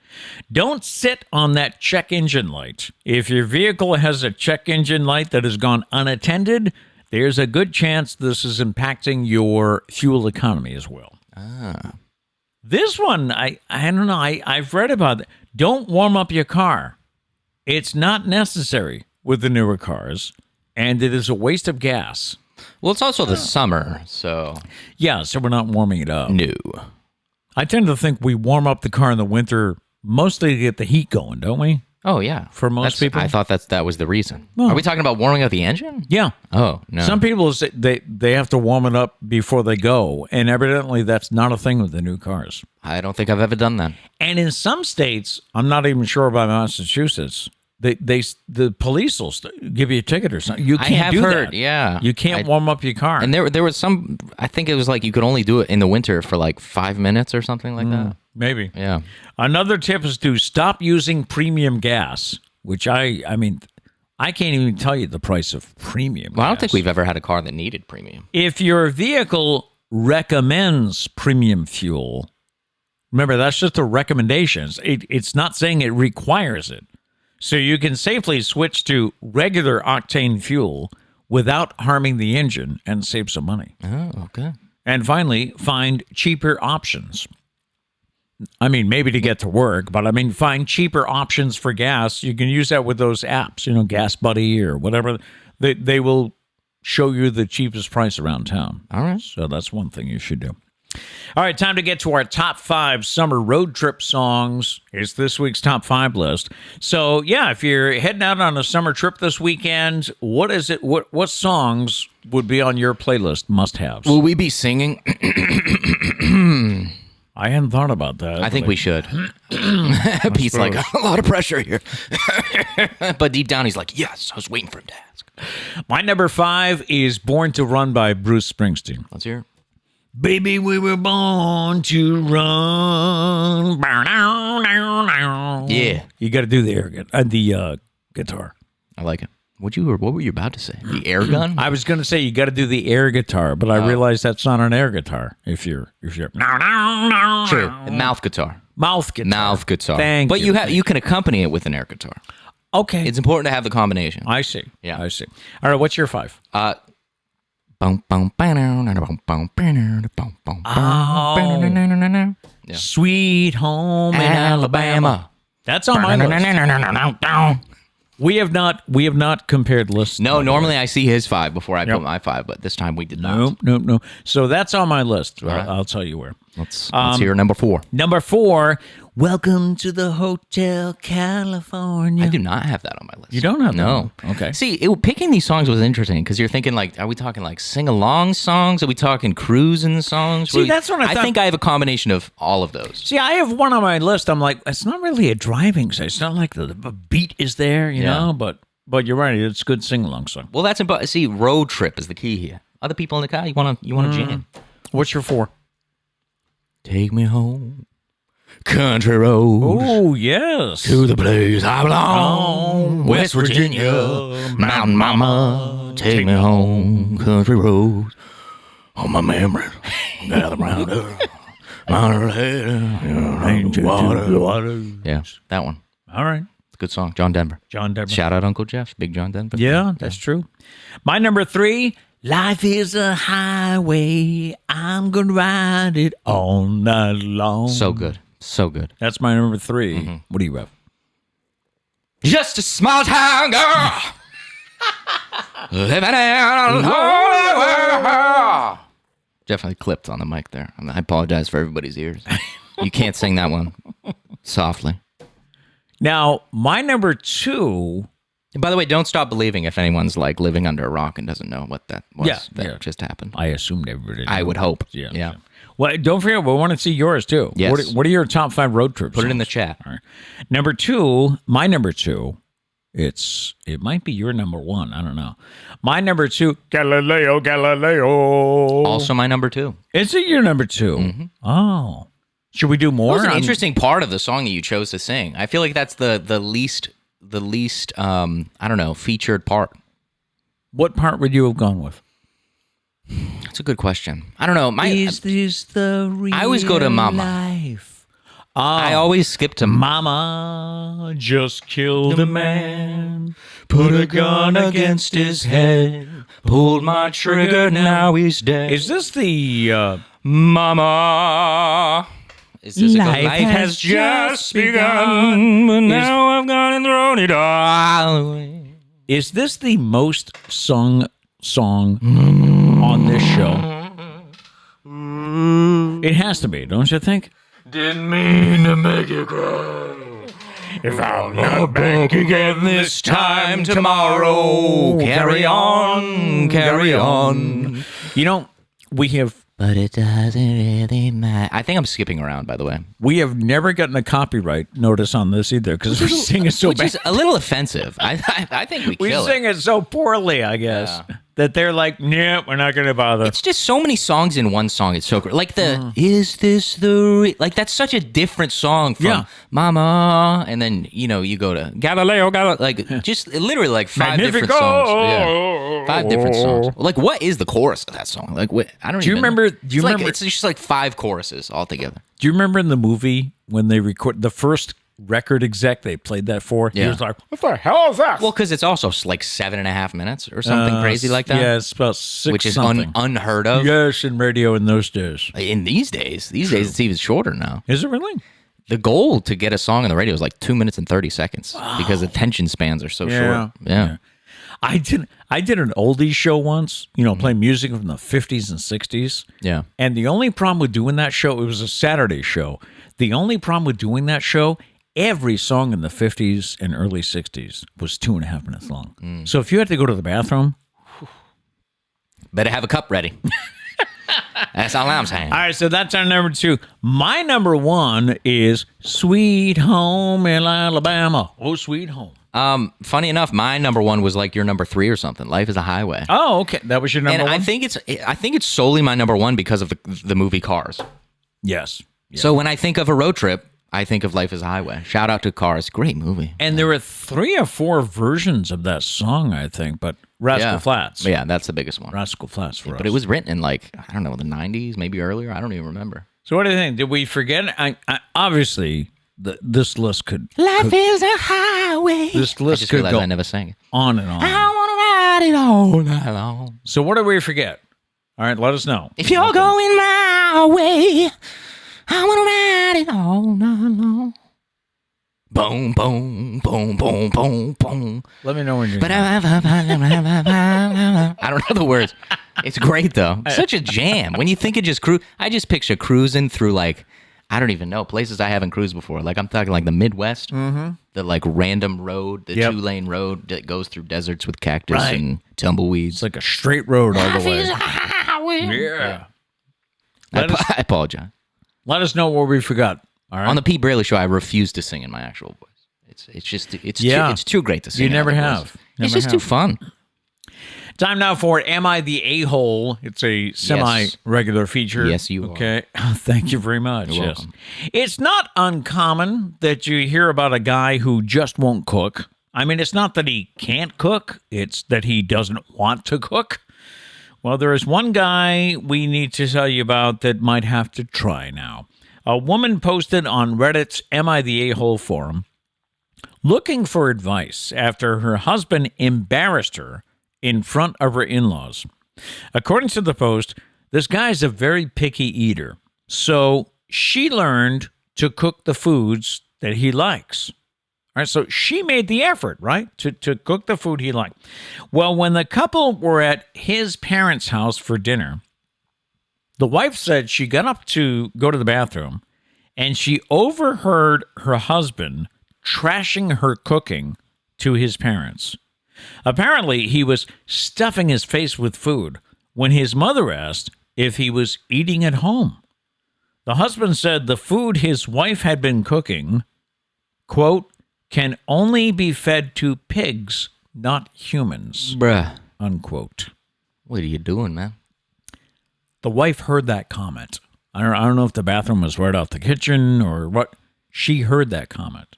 Don't sit on that check engine light. If your vehicle has a check engine light that has gone unattended, there's a good chance this is impacting your fuel economy as well. This one, I don't know. I've read about it. Don't warm up your car. It's not necessary with the newer cars, and it is a waste of gas. Well, it's also the summer, so Yeah, so we're not warming it up. no. I tend to think we warm up the car in the winter mostly to get the heat going, don't we? Oh, yeah. For most people? I thought that was the reason. Well- Are we talking about warming up the engine? Yeah. Oh, no. Some people say they have to warm it up before they go, and evidently that's not a thing with the new cars. I don't think I've ever done that. And in some states, I'm not even sure about Massachusetts, the police will give you a ticket or something. You I can't have do heard, that. yeah. You can't warm up your car. And there was some, I think it was like you could only do it in the winter for like 5 minutes or something like that. Maybe. Yeah. Another tip is to stop using premium gas, which I mean, I can't even tell you the price of premium. Well, I don't gas. think we've ever had a car that needed premium. If your vehicle recommends premium fuel, remember, that's just a recommendation. It's not saying it requires it. So you can safely switch to regular octane fuel without harming the engine and save some money. Oh, okay. And finally, find cheaper options. I mean, maybe to get to work, but I mean, find cheaper options for gas. You can use that with those apps, Gas Buddy or whatever. They will show you the cheapest price around town. All right. So that's one thing you should do. All right, time to get to our top 5 summer road trip songs. It's this week's top 5 list. So, yeah, if you're heading out on a summer trip this weekend, what is it? What songs would be on your playlist must-haves? Will we be singing? I hadn't thought about that. I think we should. Pete's like, a lot of pressure here. But deep down, he's like, yes, I was waiting for him to ask. My number 5 is Born to Run by Bruce Springsteen. Let's hear it. Baby, we were born to run. Yeah. You got to do the guitar. I like it. What were you about to say? The air gun? I was going to say you got to do the air guitar, but I realized that's not an air guitar. If you're True. Mouth guitar. Mouth guitar. Mouth guitar. Thank but you. you can accompany it with an air guitar. Okay. It's important to have the combination. I see. Yeah. I see. All right. What's your 5? Yeah. Sweet Home in Alabama. That's on my list. We have not compared lists. No, normally I see his 5 before I put my 5, but this time we did not. No. So that's on my list. right. I'll tell you where. Let's hear number 4. Number 4, Welcome to the Hotel California. I do not have that on my list. You don't have that? No. Okay. See, picking these songs was interesting because you're thinking like, are we talking like sing-along songs? Are we talking cruising songs? See, that's what I thought. I think I have a combination of all of those. See, I have one on my list. I'm like, it's not really a driving song. It's not like the beat is there, you know, but you're right. It's a good sing-along song. Well, that's about. See, road trip is the key here. Other people in the car, you want to jam. What's your 4? Take me home, country road. Oh, yes. To the place I belong, West Virginia, Mountain Mama. Take me home, country road. On my memories, gather round her, water. Yeah, that one. All right. It's a good song. John Denver. John Denver. Shout out Uncle Jeff, Big John Denver. Yeah, that's true. My number 3, Life is a highway. I'm going to ride it all night long. So good. So good. That's my number 3. What do you have? Just a small town girl. Living in a lonely world. Definitely clipped on the mic there. I apologize for everybody's ears. You can't sing that one softly. Now, my number 2. And by the way, don't stop believing if anyone's like living under a rock and doesn't know what that was that just happened. I assumed everybody knew. I would hope. Yeah. Well, don't forget, we want to see yours too. Yes. What are your top 5 road trips? Put it in the chat. All right. Number 2, my number 2, it might be your number 1. I don't know. My number 2, Galileo. Also my number 2. Is it your number 2? Oh. Should we do more? That was an interesting part of the song that you chose to sing. I feel like that's the least I don't know, featured part. What part would you have gone with? That's a good question. I don't know. Is this the real I always go to Mama. life? I always skip to Mama just killed a man, Put a gun against his head, pulled my trigger, now he's dead. Is this the Mama? Is this Life life has just begun, but now I've gone and thrown it all away. Is this the most sung song on this show? It has to be, don't you think? Didn't mean to make you cry. If I'm not back again this time tomorrow, carry on, carry on. You know, we have But it doesn't really matter. I think I'm skipping around, by the way. never gotten a copyright notice on this either because we sing it so Which bad. is a little offensive. I think we We kill sing it so poorly, I guess. Yeah. that they're like, nah, we're not going to bother. It's just so many songs in one song. It's so great. Like the "Is This the Like that's such a different song from Mama, and then you go to Galileo, like just literally like five different songs. Yeah. 5 different songs. Like what is the chorus of that song? Like what? I don't. Do you even remember? know. Do you remember? It's just like 5 choruses all together. Do you remember in the movie when they record the first record exec they played that for? He was like, "What the hell is that?" Well, because it's also like 7.5 minutes or something crazy like that. Yeah, it's about 6 which is something. unheard of. Yes, in radio in those days. In these days it's even shorter now. Is it really? The goal to get a song on the radio is like 2 minutes and 30 seconds because attention spans are so short. Yeah. I did an oldies show once, playing music from the 50s and 60s. Yeah. And the only problem with doing that show, it was a Saturday show. The only problem with doing that show, every song in the 50s and early 60s was 2.5 minutes long. So if you had to go to the bathroom, better have a cup ready. That's all I'm saying. All right, so that's our number 2. My number 1 is Sweet Home in Alabama. Oh, Sweet Home. Funny enough, my number 1 was like your number 3 or something. Life is a Highway. Oh, okay. That was your number 1? I think it's solely my number 1 because of the movie Cars. Yes. Yeah. So when I think of a road trip, I think of Life is a Highway. Shout out to Cars. Great movie. And there were 3 or 4 versions of that song, I think, but Rascal Flatts. Yeah, that's the biggest one. Rascal Flatts for us. But it was written in like, I don't know, the 90s, maybe earlier. I don't even remember. So what do you think? Did we forget? I obviously, this list could... Life is a highway. This I list just could realized go I never sang it. on and on. I want to ride it all night long. So what did we forget? All right, let us know. If you're going my way, I want to ride it all night long. Boom, boom, boom, boom, boom, boom. Let me know when you're... I don't know the words. It's great, though. Such a jam. When you think of just I just picture cruising through, like, I don't even know, places I haven't cruised before. Like, I'm talking like the Midwest. The, like, random road, the 2-lane road that goes through deserts with cactus and tumbleweeds. It's like a straight road all the way. Yeah. I apologize. Let us know what we forgot. All right. On the Pete Braley Show, I refuse to sing in my actual voice. It's too great to sing. You never in have. voice. It's just too fun. Time now for Am I the A-Hole? It's a semi-regular feature. Yes, you are. Okay. Thank you very much. You're welcome. It's not uncommon that you hear about a guy who just won't cook. I mean, it's not that he can't cook. It's that he doesn't want to cook. Well, there is one guy we need to tell you about that might have to try now. A woman posted on Reddit's Am I the A-Hole forum looking for advice after her husband embarrassed her in front of her in-laws. According to the post, this guy's a very picky eater. So she learned to cook the foods that he likes. All right, so she made the effort, right, to cook the food he liked. Well, when the couple were at his parents' house for dinner, the wife said she got up to go to the bathroom and she overheard her husband trashing her cooking to his parents. Apparently, he was stuffing his face with food when his mother asked if he was eating at home. The husband said the food his wife had been cooking, quote, can only be fed to pigs, not humans, Bruh. unquote. What are you doing, man? The wife heard that comment. I don't know if the bathroom was right off the kitchen or what. She heard that comment.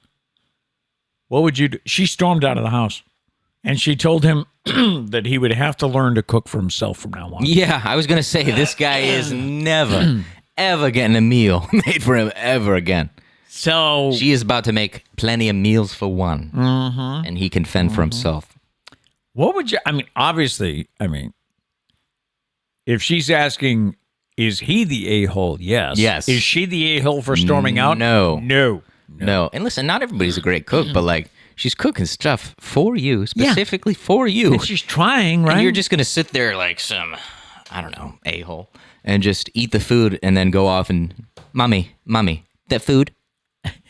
What would you do? She stormed out of the house, and she told him that he would have to learn to cook for himself from now on. Yeah, I was going to say, this guy is never, ever getting a meal made for him ever again. So She is about to make plenty of meals for one, and he can fend for himself. what would you, obviously, if she's asking, is he the a-hole? Yes. Yes. Is she the a-hole for storming out? No. No. And listen, not everybody's a great cook, but like, she's cooking stuff for you, specifically for you. And she's trying, right? And you're just going to sit there like some, I don't know, a-hole, and just eat the food and then go off and, mommy, that food,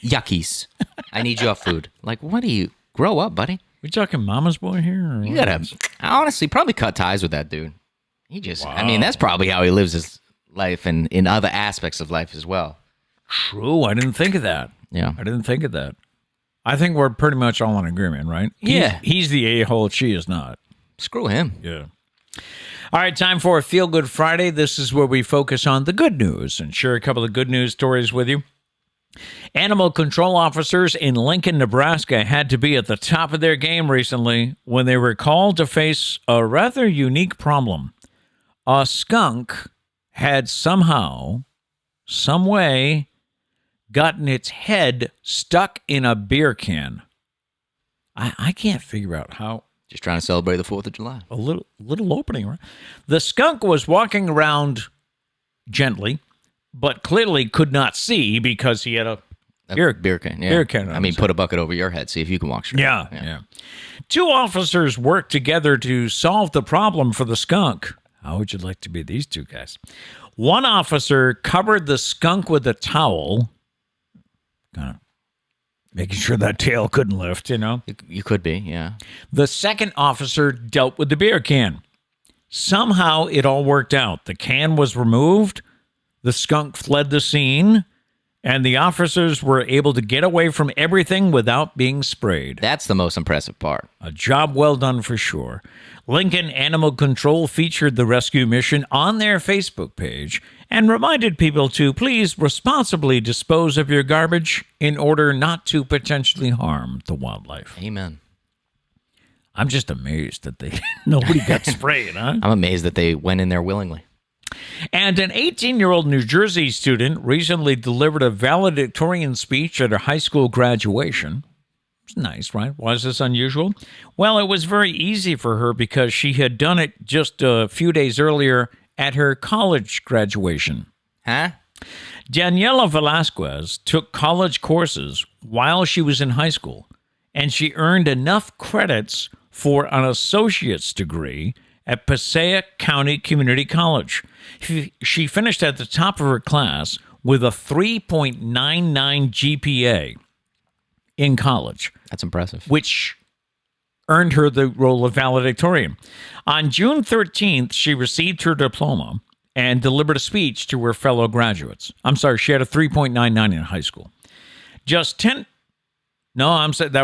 yuckies. I need your food. Like, what do you, grow up, buddy. We talking mama's boy here? Or You what? gotta, honestly, probably cut ties with that dude. He just, that's probably how he lives his life and in other aspects of life as well. True. I didn't think of that. Yeah. I didn't think of that. I think we're pretty much all in agreement, right? Yeah. He's the a-hole. She is not. Screw him. Yeah. All right, time for a Feel Good Friday. This is where we focus on the good news and share a couple of good news stories with you. Animal control officers in Lincoln, Nebraska had to be at the top of their game recently when they were called to face a rather unique problem. A skunk had somehow, some way, gotten its head stuck in a beer can. I can't figure out how. Just trying to celebrate the 4th of July. A little opening, right? The skunk was walking around gently, but clearly could not see because he had a beer can. Yeah. beer can. I mean, put a bucket over your head. See if you can walk straight. Yeah. Two officers worked together to solve the problem for the skunk. How would you like to be these two guys? One officer covered the skunk with a towel, kind of making sure that tail couldn't lift, you know. You could be, yeah. The second officer dealt with the beer can. Somehow it all worked out. The can was removed, the skunk fled the scene, and the officers were able to get away from everything without being sprayed. That's the most impressive part. A job well done for sure. Lincoln Animal Control featured the rescue mission on their Facebook page and reminded people to please responsibly dispose of your garbage in order not to potentially harm the wildlife. Amen. I'm just amazed that nobody got sprayed, huh? I'm amazed that they went in there willingly. And an 18-year-old New Jersey student recently delivered a valedictorian speech at her high school graduation. It's nice, right? Why is this unusual? Well, it was very easy for her because she had done it just a few days earlier at her college graduation. Huh? Daniela Velasquez took college courses while she was in high school, and she earned enough credits for an associate's degree at Passaic County Community College. She finished at the top of her class with a 3.99 GPA in college. That's impressive. Which earned her the role of valedictorian. On June 13th, she received her diploma and delivered a speech to her fellow graduates. I'm sorry, she had a 3.99 in high school. That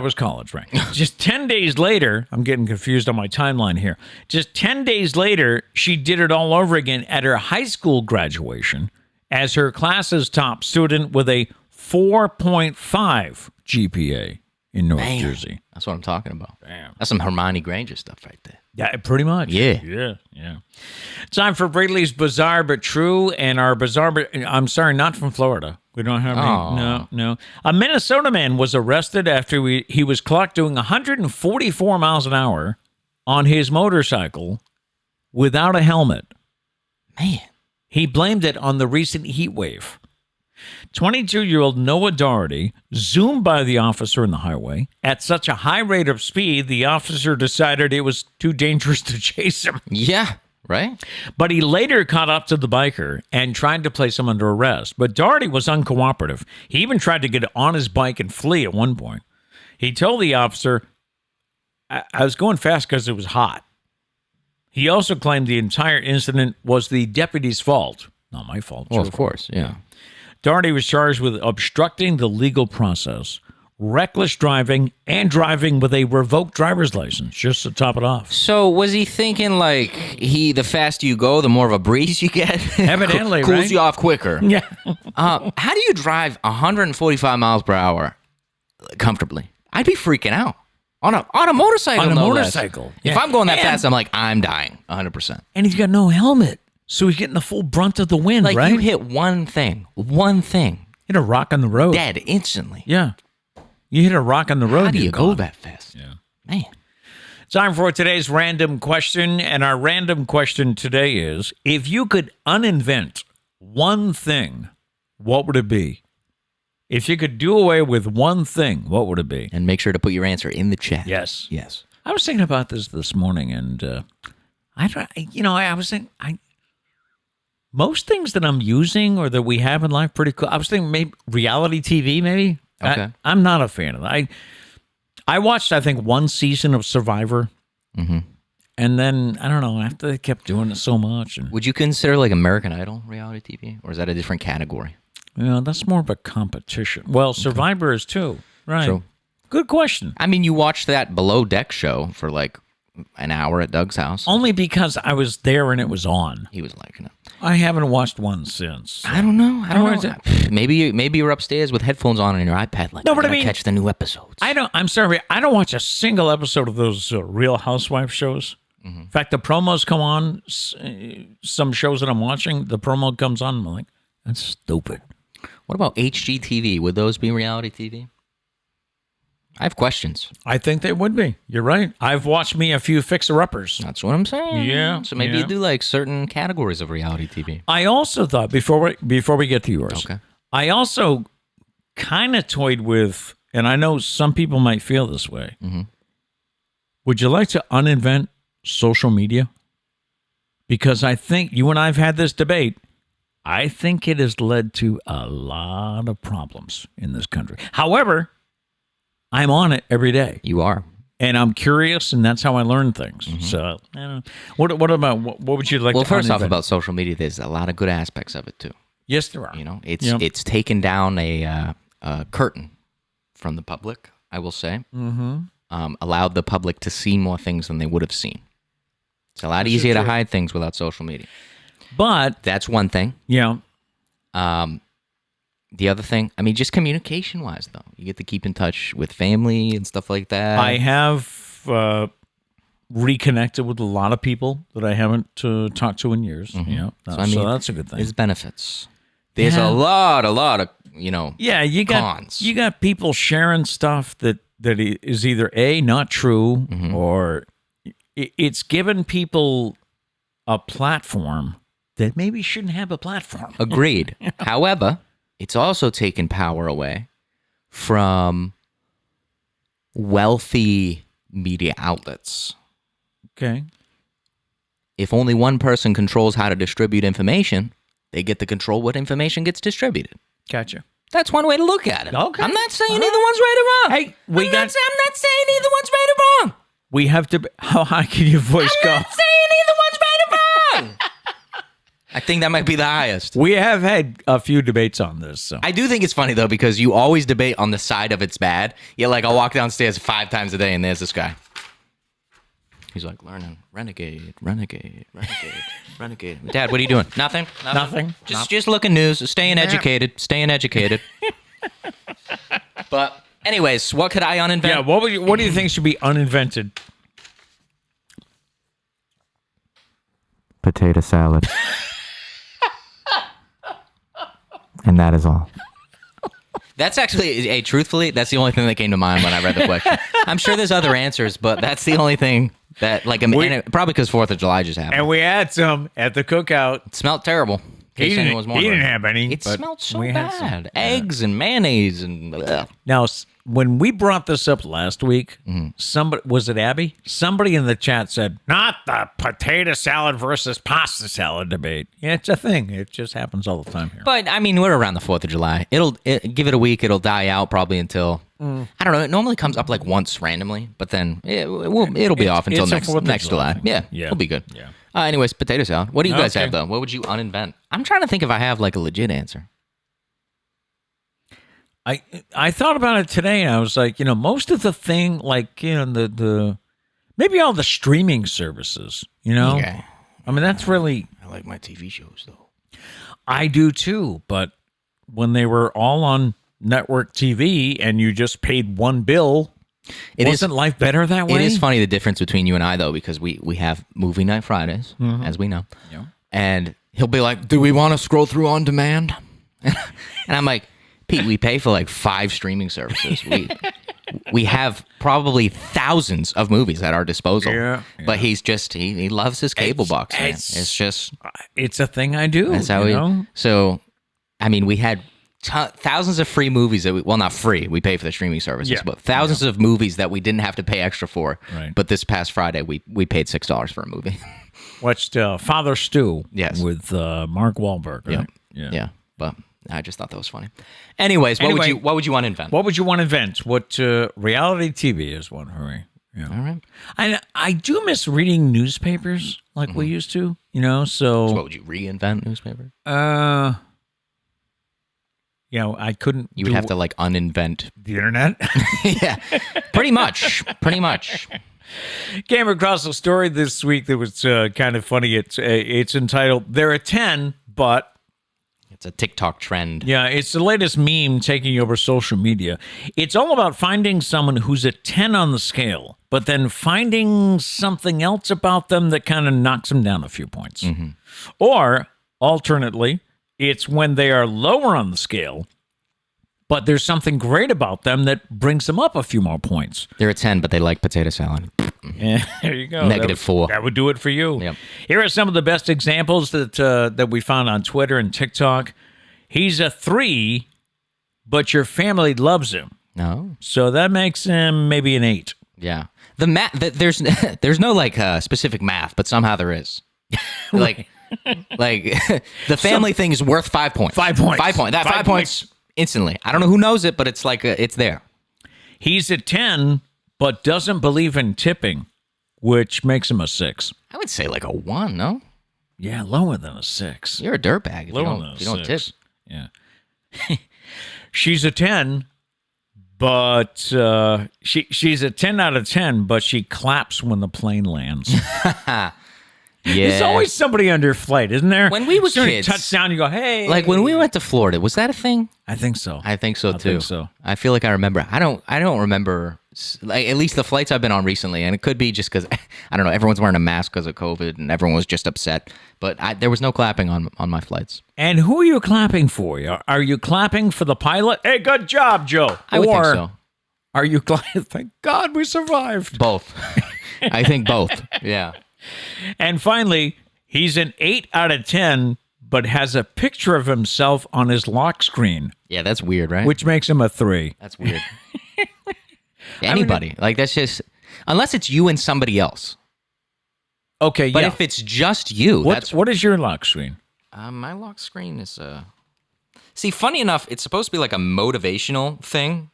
was college, right? Just 10 days later, I'm getting confused on my timeline here. Just 10 days later, she did it all over again at her high school graduation as her class's top student with a 4.5 GPA in North Jersey. That's what I'm talking about. Damn. That's some Hermione Granger stuff right there. Yeah, pretty much. Yeah. Time for Braley's Bizarre But True, and our bizarre, I'm sorry, not from Florida. We don't have any. No. A Minnesota man was arrested after he was clocked doing 144 miles an hour on his motorcycle without a helmet. Man. He blamed it on the recent heat wave. 22-year-old Noah Doherty zoomed by the officer in the highway. At such a high rate of speed, the officer decided it was too dangerous to chase him. Yeah, right? But he later caught up to the biker and tried to place him under arrest. But Doherty was uncooperative. He even tried to get on his bike and flee at one point. He told the officer, I was going fast because it was hot. He also claimed the entire incident was the deputy's fault. Not my fault. Well, of course, yeah. Doherty was charged with obstructing the legal process, reckless driving, and driving with a revoked driver's license, just to top it off. So was he thinking like the faster you go, the more of a breeze you get? Evidently, Cools right? you off quicker. Yeah. How do you drive 145 miles per hour comfortably? I'd be freaking out. On a motorcycle, On a no less. motorcycle. If Yeah. I'm going that fast, I'm like, I'm dying 100%. And he's got no helmet, so he's getting the full brunt of the wind, Like, right? you hit one thing, hit a rock on the road. dead instantly. Yeah. You hit a rock on the road. How do you you're go gone. that fast? Yeah. Man. Time for today's random question. And our random question today is, if you could uninvent one thing, what would it be? If you could do away with one thing, what would it be? And make sure to put your answer in the chat. Yes. Yes. I was thinking about this morning, and I was thinking, most things that I'm using or that we have in life pretty cool. I was thinking maybe reality TV, maybe. Okay. I'm not a fan of that. I watched, I think, one season of Survivor, and then I don't know. After they kept doing it so much, and Would you consider like American Idol reality TV? Or is that a different category? that's more of a competition. Well, Survivor is too, right? True. Good question. I mean, you watched that Below Deck show for like an hour at Doug's house. Only because I was there and it was on. He was liking it. I haven't watched one since. I don't know. I Where don't is know. Maybe you're upstairs with headphones on your iPad, like No, but I gotta mean- catch the new episodes. I'm sorry. I don't watch a single episode of those Real Housewives shows. In fact, the promos come on. Some shows that I'm watching, the promo comes on. I'm like, that's stupid. What about HGTV? Would those be reality TV? I have questions. I think they would be. You're right. I've watched me a few fixer-uppers. That's what I'm saying. Yeah, So maybe yeah. you do like certain categories of reality TV. I also thought before we get to yours, Okay. I also kind of toyed with, and I know some people might feel this way. Would you like to uninvent social media? Because I think you and I have had this debate. I think it has led to a lot of problems in this country. However, I'm on it every day. You are. And I'm curious, and that's how I learn things. So, I don't know. What would you like Well, to first off, uninvent? about social media, there's a lot of good aspects of it too. Yes, there are. You know, it's Yep. it's taken down a curtain from the public. I will say, allowed the public to see more things than they would have seen. It's a lot easier to hide things without social media. But, That's one thing. yeah, The other thing, I mean, just communication-wise, though, you get to keep in touch with family and stuff like that. I have reconnected with a lot of people that I haven't talked to in years. You know, So, so, I mean, that's a good thing. There's benefits. There's Yeah. a lot of Yeah, you got cons. you got people sharing stuff that is either A, not true, or it's given people a platform that maybe shouldn't have a platform. Agreed. However, it's also taken power away from wealthy media outlets. Okay. If only one person controls how to distribute information, they get to control what information gets distributed. Gotcha. That's one way to look at it. Okay. I'm not saying either one's right or wrong. Hey, I'm I'm not saying either one's right or wrong. We have to. How high can your voice go? I'm not saying either one's right or wrong. I think that might be the highest. We have had a few debates on this. So I do think it's funny, though, because you always debate on the side of it's bad. Yet, like, I'll walk downstairs 5 times a day, and there's this guy. He's like, learning, renegade. Dad, what are you doing? Nothing. Nothing. Just looking news, staying educated. But, anyways, what could I uninvent? yeah, what do you think should be uninvented? Potato salad. And that is all. That's actually, truthfully, that's the only thing that came to mind when I read the question. I'm sure there's other answers, but that's the only thing that, like, probably because 4th of July just happened. And we had some at the cookout. It smelled terrible. In case anyone was He wondering. didn't have any. It but smelled so we had some. bad. Eggs and mayonnaise and ugh. Now, when we brought this up last week, somebody, was it Abby? Somebody in the chat said, not the potato salad versus pasta salad debate. Yeah, it's a thing. It just happens all the time here. But I mean, we're around the 4th of July. Give it a week. It'll die out probably until I don't know. It normally comes up like once randomly, but then it'll be off until it's a next 4th of next July July. thing. Yeah, it'll be good. Yeah. Anyways, potato salad. What do you guys Okay. have though? What would you uninvent? I'm trying to think if I have like a legit answer. I thought about it today, and I was like, most of the thing, like, the maybe all the streaming services, Okay. I mean, that's really, I like my TV shows though. I do too, but when they were all on network TV and you just paid one bill, wasn't life better that way? It is funny the difference between you and I though, because we have movie night Fridays, as we know. Yeah. And he'll be like, "Do we want to scroll through on demand?" And I'm like, "Pete, we pay for like 5 streaming services. We have probably thousands of movies at our disposal." Yeah. But he's just he loves his cable box. Man. it's- It's just It's a thing I do. that's how you we. know? So, I mean, we had thousands of free movies that not free. We pay for the streaming services, Yeah. but thousands of movies that we didn't have to pay extra for. Right. But this past Friday, we paid $6 for a movie. Watched Father Stew. Yes. With Mark Wahlberg. Right? Yeah. But I just thought that was funny. Anyways, what would you want to invent? What would you want to invent? What reality TV is one for me. Yeah. All right. I do miss reading newspapers like we used to. So So what would you reinvent newspaper? I couldn't. You would have to like uninvent. the internet. Yeah, pretty much. Came across a story this week that was kind of funny. It's entitled, "They're a 10, but..." It's a TikTok trend. Yeah, it's the latest meme taking over social media. It's all about finding someone who's a 10 on the scale, but then finding something else about them that kind of knocks them down a few points. Mm-hmm. Or, alternately, it's when they are lower on the scale, but there's something great about them that brings them up a few more points. They're a 10, but they like potato salad. Yeah, there you go. -4. That would do it for you. Yep. Here are some of the best examples that we found on Twitter and TikTok. He's a 3, but your family loves him. No. So that makes him maybe an 8. Yeah. The math. There's no like specific math, but somehow there is. like the family thing is worth 5 points. 5 points. 5 points. That 5 points instantly. I don't know who knows it, but it's like it's there. He's a 10, but doesn't believe in tipping, which makes him a 6. I would say like a 1. No. Yeah, lower than a 6. You're a dirtbag if Lower than a you don't tip. 6. Yeah. She's a 10, but she's a 10 out of 10, but she claps when the plane lands. Yeah. There's always somebody under flight, isn't there? When we were As soon as kids, you touch down, you go, hey. Like when we went to Florida, was that a thing? I think so. I think so too. think so. I feel like I remember. I don't remember. Like at least the flights I've been on recently, and it could be just because I don't know. Everyone's wearing a mask because of COVID, and everyone was just upset. But there was no clapping on my flights. And who are you clapping for? Are you clapping for the pilot? Hey, good job, Joe. I would think so. Are you clapping? Thank God we survived. Both. I think both. Yeah. And finally, he's an 8 out of 10, but has a picture of himself on his lock screen, Yeah, that's weird, right? which makes him a 3. That's weird. Anybody. Like that's just unless it's you and somebody else. Okay, But yeah. if it's just you, What is your lock screen? my lock screen is See, funny enough, it's supposed to be like a motivational thing.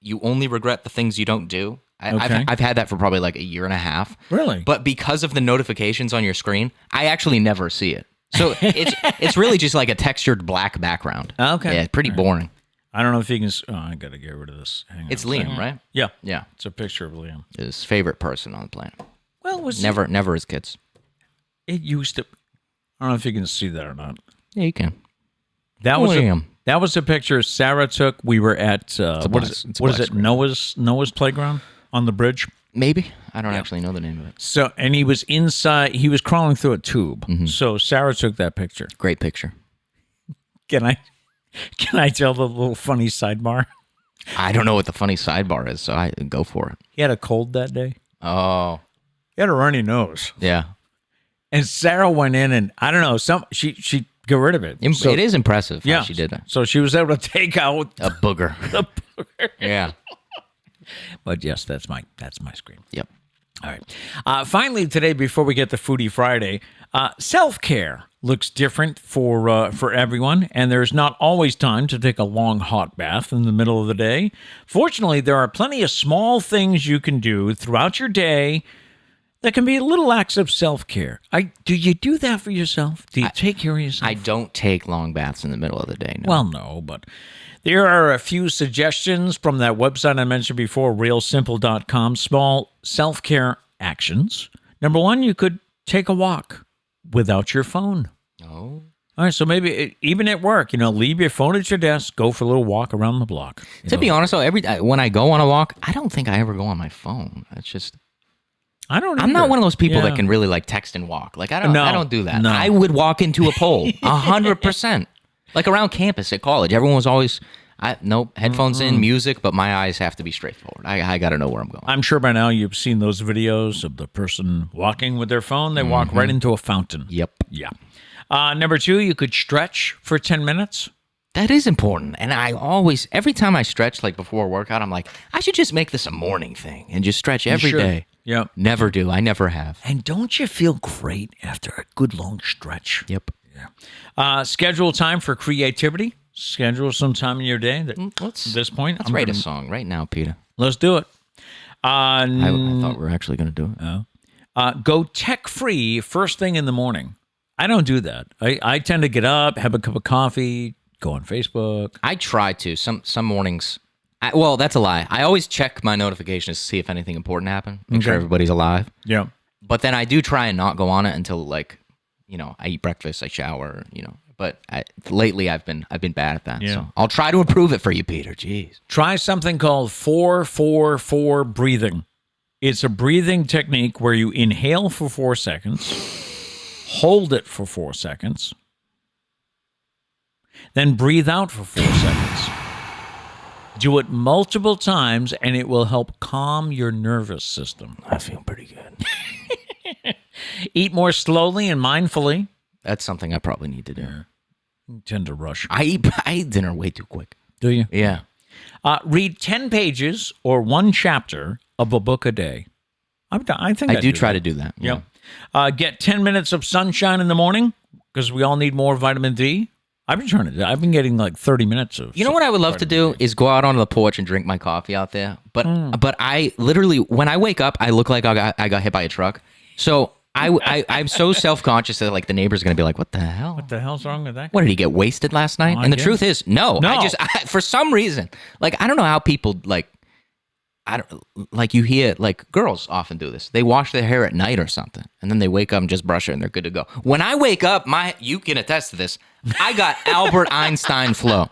You only regret the things you don't do. Okay. I've had that for probably like a year and a half. Really? But because of the notifications on your screen, I actually never see it. So it's really just like a textured black background. Okay. Yeah, pretty boring. I don't know if you can. Oh, I got to get rid of this. Hang on It's a second. Liam, right? Yeah. Yeah. It's a picture of Liam. His favorite person on the planet. Well, it was Never his kids. It used to. I don't know if you can see that or not. Yeah, you can. That was Liam. that was a picture Sarah took. We were at a what black- is it's a what is black it? screen. Noah's playground on the bridge. Maybe. I don't actually know the name of it. So, and he was inside. He was crawling through a tube. Mm-hmm. So Sarah took that picture. Great picture. Can I tell the little funny sidebar? I don't know what the funny sidebar is, so I go for it. He had a cold that day. Oh, He had a runny nose, yeah. and Sarah went in and I don't know. She got rid of it. So- It is impressive yeah, how she did that. So she was able to take out A booger. the booger. Yeah. But yes, that's my screen. Yep. All right. Finally, today, before we get to Foodie Friday, self-care looks different for everyone, and there's not always time to take a long hot bath in the middle of the day. Fortunately, there are plenty of small things you can do throughout your day that can be little acts of self-care. Do you do that for yourself? Do you take care of yourself? I don't take long baths in the middle of the day. No. Well, no, but there are a few suggestions from that website I mentioned before, realsimple.com, small self-care actions. Number 1, you could take a walk without your phone. Oh. All right, so maybe even at work, leave your phone at your desk, go for a little walk around the block. To be honest, though, when I go on a walk, I don't think I ever go on my phone. It's just I'm not one of those people that can really like text and walk. Like I don't do that. No. I would walk into a pole 100%. Like around campus at college, everyone was always headphones in, music, but my eyes have to be straightforward. I got to know where I'm going. I'm sure by now you've seen those videos of the person walking with their phone. They walk right into a fountain. Yep. Yeah. Number 2, you could stretch for 10 minutes. That is important. And every time I stretch, like before a workout, I'm like, I should just make this a morning thing and just stretch every day. Yep. Never do. I never have. And don't you feel great after a good long stretch? Yep. Schedule time for creativity. Schedule some time in your day. At this point, Let's write a song right now, Peter. Let's do it. I thought we were actually going to do it. Go tech-free first thing in the morning. I don't do that. I tend to get up, have a cup of coffee, go on Facebook. I try to. Some mornings Well, that's a lie. I always check my notifications to see if anything important happened. Make sure Okay. everybody's alive. Yeah. But then I do try and not go on it until like, I eat breakfast, I shower, But lately I've been bad at that. Yeah. So I'll try to improve it for you, Peter. Jeez. Try something called 4-4-4 breathing. It's a breathing technique where you inhale for 4 seconds, hold it for 4 seconds, then breathe out for 4 seconds. Do it multiple times, and it will help calm your nervous system. I feel pretty good. Eat more slowly and mindfully. That's something I probably need to do. You tend to rush. I eat dinner way too quick. Do you? Yeah. Read 10 pages or one chapter of a book a day. I think I do try that. to do that. Yep. Get 10 minutes of sunshine in the morning because we all need more vitamin D. I've been getting like 30 minutes of. You know what I would love to do is go out onto the porch and drink my coffee out there. But I literally, when I wake up, I look like I got hit by a truck. So I'm so self-conscious that like the neighbor's going to be like, what the hell? What the hell's wrong with that? What, did he get wasted last night? I And the guess. truth is, no. No. For some reason, like, I don't know how people you hear, like, girls often do this. They wash their hair at night or something, and then they wake up and just brush it, and they're good to go. When I wake up, you can attest to this, I got Albert Einstein flow.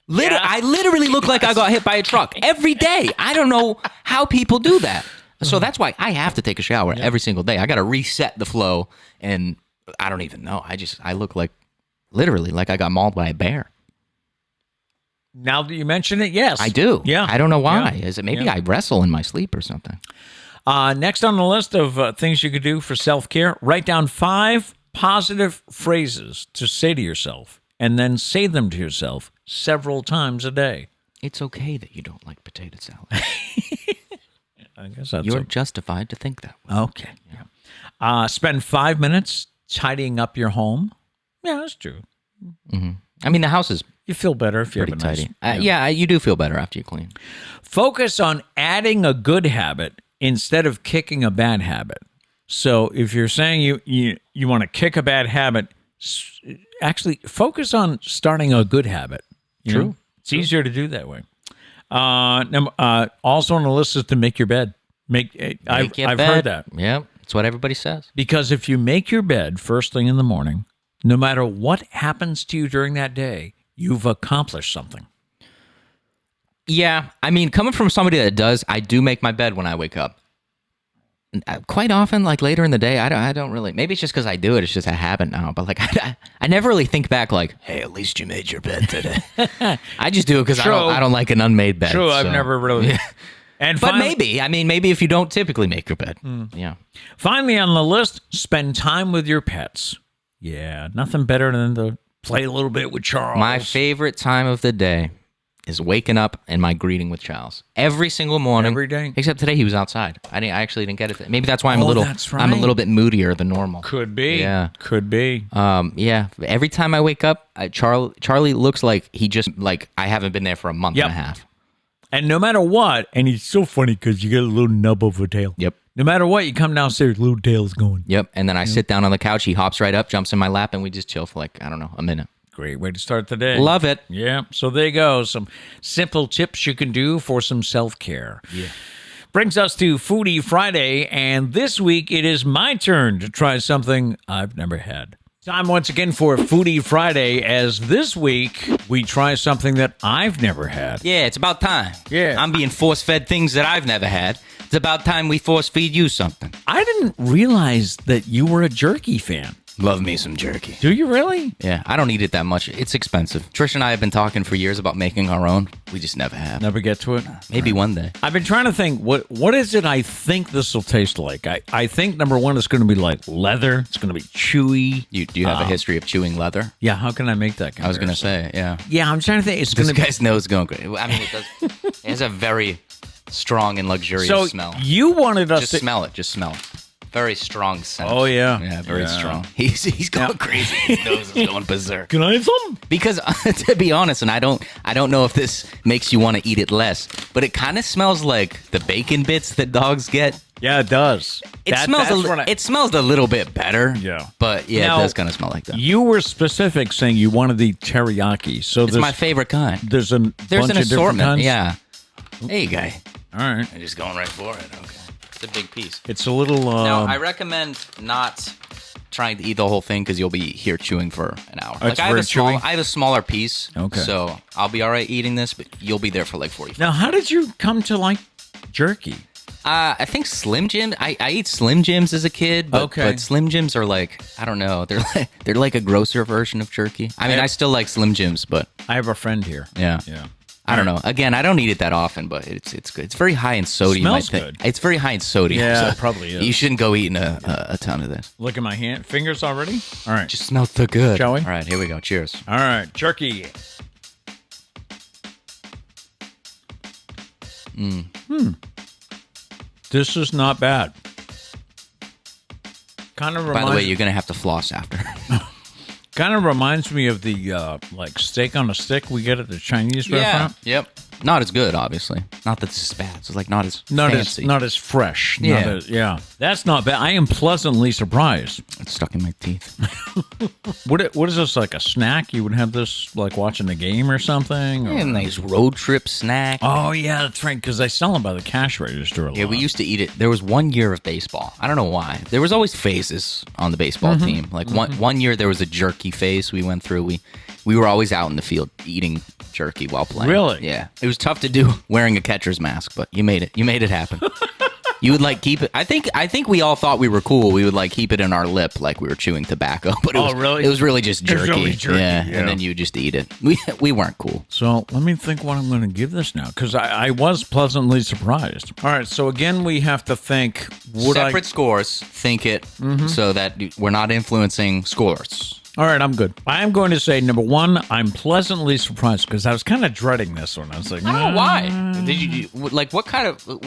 I literally look like I got hit by a truck every day. I don't know how people do that. So that's why I have to take a shower every single day. I got to reset the flow, and I don't even know. I look like, literally, like I got mauled by a bear. Now that you mention it, yes. I do. Yeah. I don't know why. Yeah. Is it maybe Yeah. I wrestle in my sleep or something? Next on the list of things you could do for self-care, write down 5 positive phrases to say to yourself, and then say them to yourself several times a day. It's okay that you don't like potato salad. I guess that's You're justified to think that way. okay. Yeah. Spend 5 minutes tidying up your home. Yeah, that's true. I mean, the house is You feel better if you pretty have a nice. tidy. Yeah, you do feel better after you clean. Focus on adding a good habit instead of kicking a bad habit. So if you're saying you want to kick a bad habit, actually focus on starting a good habit. True. Know? It's easier to do that way. Also on the list is to make your bed. I've heard that. Yeah, that's what everybody says. Because if you make your bed first thing in the morning, no matter what happens to you during that day, you've accomplished something. Yeah, I mean, coming from somebody that does, I do make my bed when I wake up. Quite often, like later in the day, I don't really. Maybe it's just because I do it. It's just a habit now. But like, I never really think back. Like, hey, at least you made your bed today. I just do it because True. I don't like an unmade bed. True, so. I've never really. And But maybe if you don't typically make your bed, yeah. Finally on the list, spend time with your pets. Yeah, nothing better than to play a little bit with Charles. My favorite time of the day is waking up and my greeting with Charles every single morning. Every day? Except today he was outside. I actually didn't get it. Maybe that's why I'm that's I'm a right. little bit moodier than normal. Could be. Yeah. Could be. Yeah. Every time I wake up, Charlie looks like he just like I haven't been there for a month Yep. and a half. And no matter what, and he's so funny because you get a little nub of a tail. Yep. No matter what, you come downstairs, little tail's going. Yep. And then I sit down on the couch. He hops right up, jumps in my lap, and we just chill for like I don't know, a minute. Great way to start the day. Love it. Yeah. So there you go. Some simple tips you can do for some self-care. Yeah. Brings us to Foodie Friday, and this week it is my turn to try something I've never had. Time once again for Foodie Friday, as this week we try something that I've never had. Yeah, it's about time. Yeah. I'm being force-fed things that I've never had. It's about time we force-feed you something. I didn't realize that you were a jerky fan. Love me some jerky. Do you really? Yeah, I don't eat it that much. It's expensive. Trish and I have been talking for years about making our own. We just never have. Never get to it? Maybe one day. I've been trying to think, what is it I think this will taste like? I think, number one, it's going to be like leather. It's going to be chewy. Do you have a history of chewing leather? Yeah, how can I make that I was going to comparison? say, yeah. Yeah, I'm trying to think. It's going This to guy's nose going great. I mean, it does. It has a very strong and luxurious So smell. you wanted us Just to... smell it. Just smell it. Very strong scent. Oh, yeah. Yeah, very Yeah. strong. He's going crazy. His nose is going berserk. Can I have some? Because to be honest, and I don't know if this makes you want to eat it less, but it kind of smells like the bacon bits that dogs get. Yeah, it does. It smells a little bit better. Yeah. But yeah, Now, it does kind of smell like that. You were specific saying you wanted the teriyaki. So It's my favorite kind. there's a There's bunch an of different assortment. kinds? Yeah. Hey, guy. All right. I'm just going right for it. Okay. It's a big piece. It's a little. Now, I recommend not trying to eat the whole thing because you'll be here chewing for an hour. It's I very chewy? have a smaller piece. Okay. So I'll be all right eating this, but you'll be there for like 45. Now, how did you come to like jerky? I think Slim Jim. I ate Slim Jims as a kid, but, Okay. but Slim Jims are like, I don't know. They're like a grosser version of jerky. I mean, I still like Slim Jims, but I have a friend here. yeah. Yeah. I don't know. Again, I don't eat it that often, but it's good. It's very high in sodium. Smells I think. good. It's very high in sodium. Yeah, so it probably is. You shouldn't go eating a ton of this. Look at my fingers already. All right. Just smells so good. Shall we? All right, here we go. Cheers. All right. Jerky. This is not bad. Kind of By reminds. the way, you're gonna have to floss after. Kind of reminds me of the like steak on a stick we get at the Chinese restaurant. Yep. Not as good, obviously. Not that this is bad. It's like not as fancy. Not as fresh. Yeah. Yeah. That's not bad. I am pleasantly surprised. It's stuck in my teeth. What is this, like a snack? You would have this like watching a game or something? Or- A nice road trip snack. Oh, yeah, that's right, because they sell them by the cash register a lot. Yeah, we used to eat it. There was 1 year of baseball. I don't know why. There was always phases on the baseball team. Like one year there was a jerky phase we went through. We were always out in the field eating jerky while playing. Really? Yeah. It was tough to do wearing a catcher's mask, but you made it. You made it happen. You would like keep it. I think we all thought we were cool. We would like keep it in our lip like we were chewing tobacco. But it Oh, was, really? It was really just It was jerky. really jerky, yeah, yeah. and then you just eat it. We weren't cool. So let me think what I'm going to give this now, because I was pleasantly surprised. All right, so again, we have to think. Separate scores. Think it so that we're not influencing scores. All right, I'm good. I am going to say, number one, I'm pleasantly surprised, because I was kind of dreading this one. I was like, I don't know why. Did you like what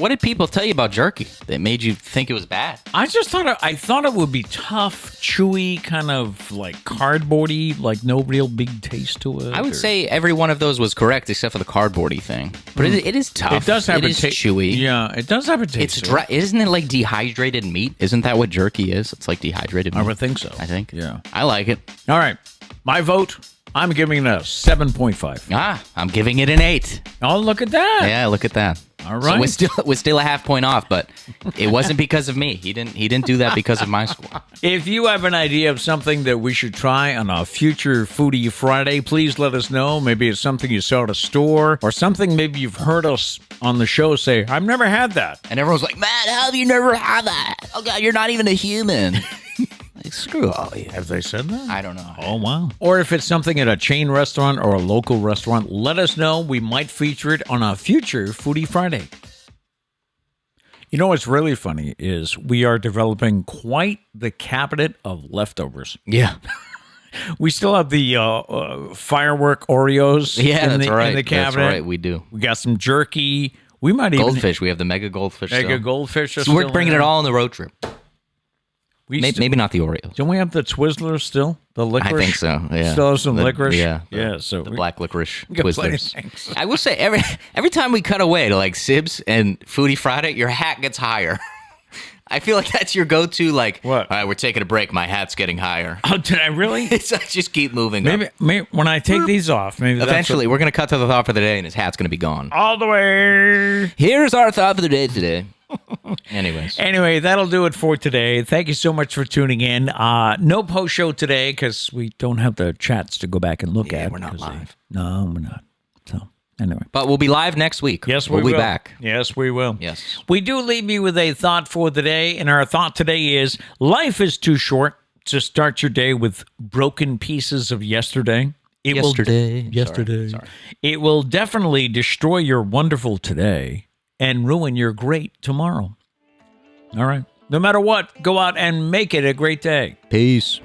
did people tell you about jerky that made you think it was bad? I just thought I thought it would be tough, chewy, kind of like cardboardy, like no real big taste to it. I would say every one of those was correct except for the cardboardy thing. But it is tough. it does have It a is taste. chewy. Yeah, it does have a taste. It's to dry. Isn't it like dehydrated meat? Isn't that what jerky is? It's like dehydrated meat. I would think so. I think. Yeah. I like it. All right, my vote. I'm giving it a 7.5. I'm giving it an 8. Oh, look at that. Yeah, look at that. All So right. we're still a half point off, but it wasn't because of me. He didn't do that because of my score. If you have an idea of something that we should try on a future Foodie Friday, please let us know. Maybe it's something you saw at a store or something maybe you've heard us on the show say, I've never had that. And everyone's like, "Matt, how have you never had that? Oh God, you're not even a human." Like, screw all you. Have they said that? I don't know. Oh, wow. Or if it's something at a chain restaurant or a local restaurant, let us know. We might feature it on a future Foodie Friday. You know what's really funny is we are developing quite the cabinet of leftovers. Yeah. We still have the firework Oreos Yeah, in, that's the, right. in the cabinet. That's right, we do. We got some jerky. We might even... Goldfish. We have the mega goldfish. Mega still. goldfish. are So we're still bringing in it there. all on the road trip. We Maybe not the Oreos. Don't we have the Twizzlers still? The licorice? I think so. Yeah. Still have some The- licorice? Yeah. Yeah, so the we- black licorice we got plenty of Twizzlers. things. I will say every time we cut away to like Sibs and Foodie Friday, your hat gets higher. I feel like that's your go-to. Like, What? All right, we're taking a break. My hat's getting higher. Oh, did I really? It's like, just keep moving. up. Maybe when I take these off, maybe Eventually, we're gonna cut to the thought for the day, and his hat's gonna be gone. all the way. Here's our thought for the day today. Anyways, Anyway, that'll do it for today. Thank you so much for tuning in. No post show today because we don't have the chats to go back and look at. we're not 'cause live. No, we're not. So anyway. but we'll be live next week. Yes, we'll will. be back. Yes, we will. Yes. We do leave you with a thought for the day, and our thought today is life is too short to start your day with broken pieces of yesterday. Yesterday. Sorry. It will definitely destroy your wonderful today and ruin your great tomorrow. All right. No matter what, go out and make it a great day. Peace.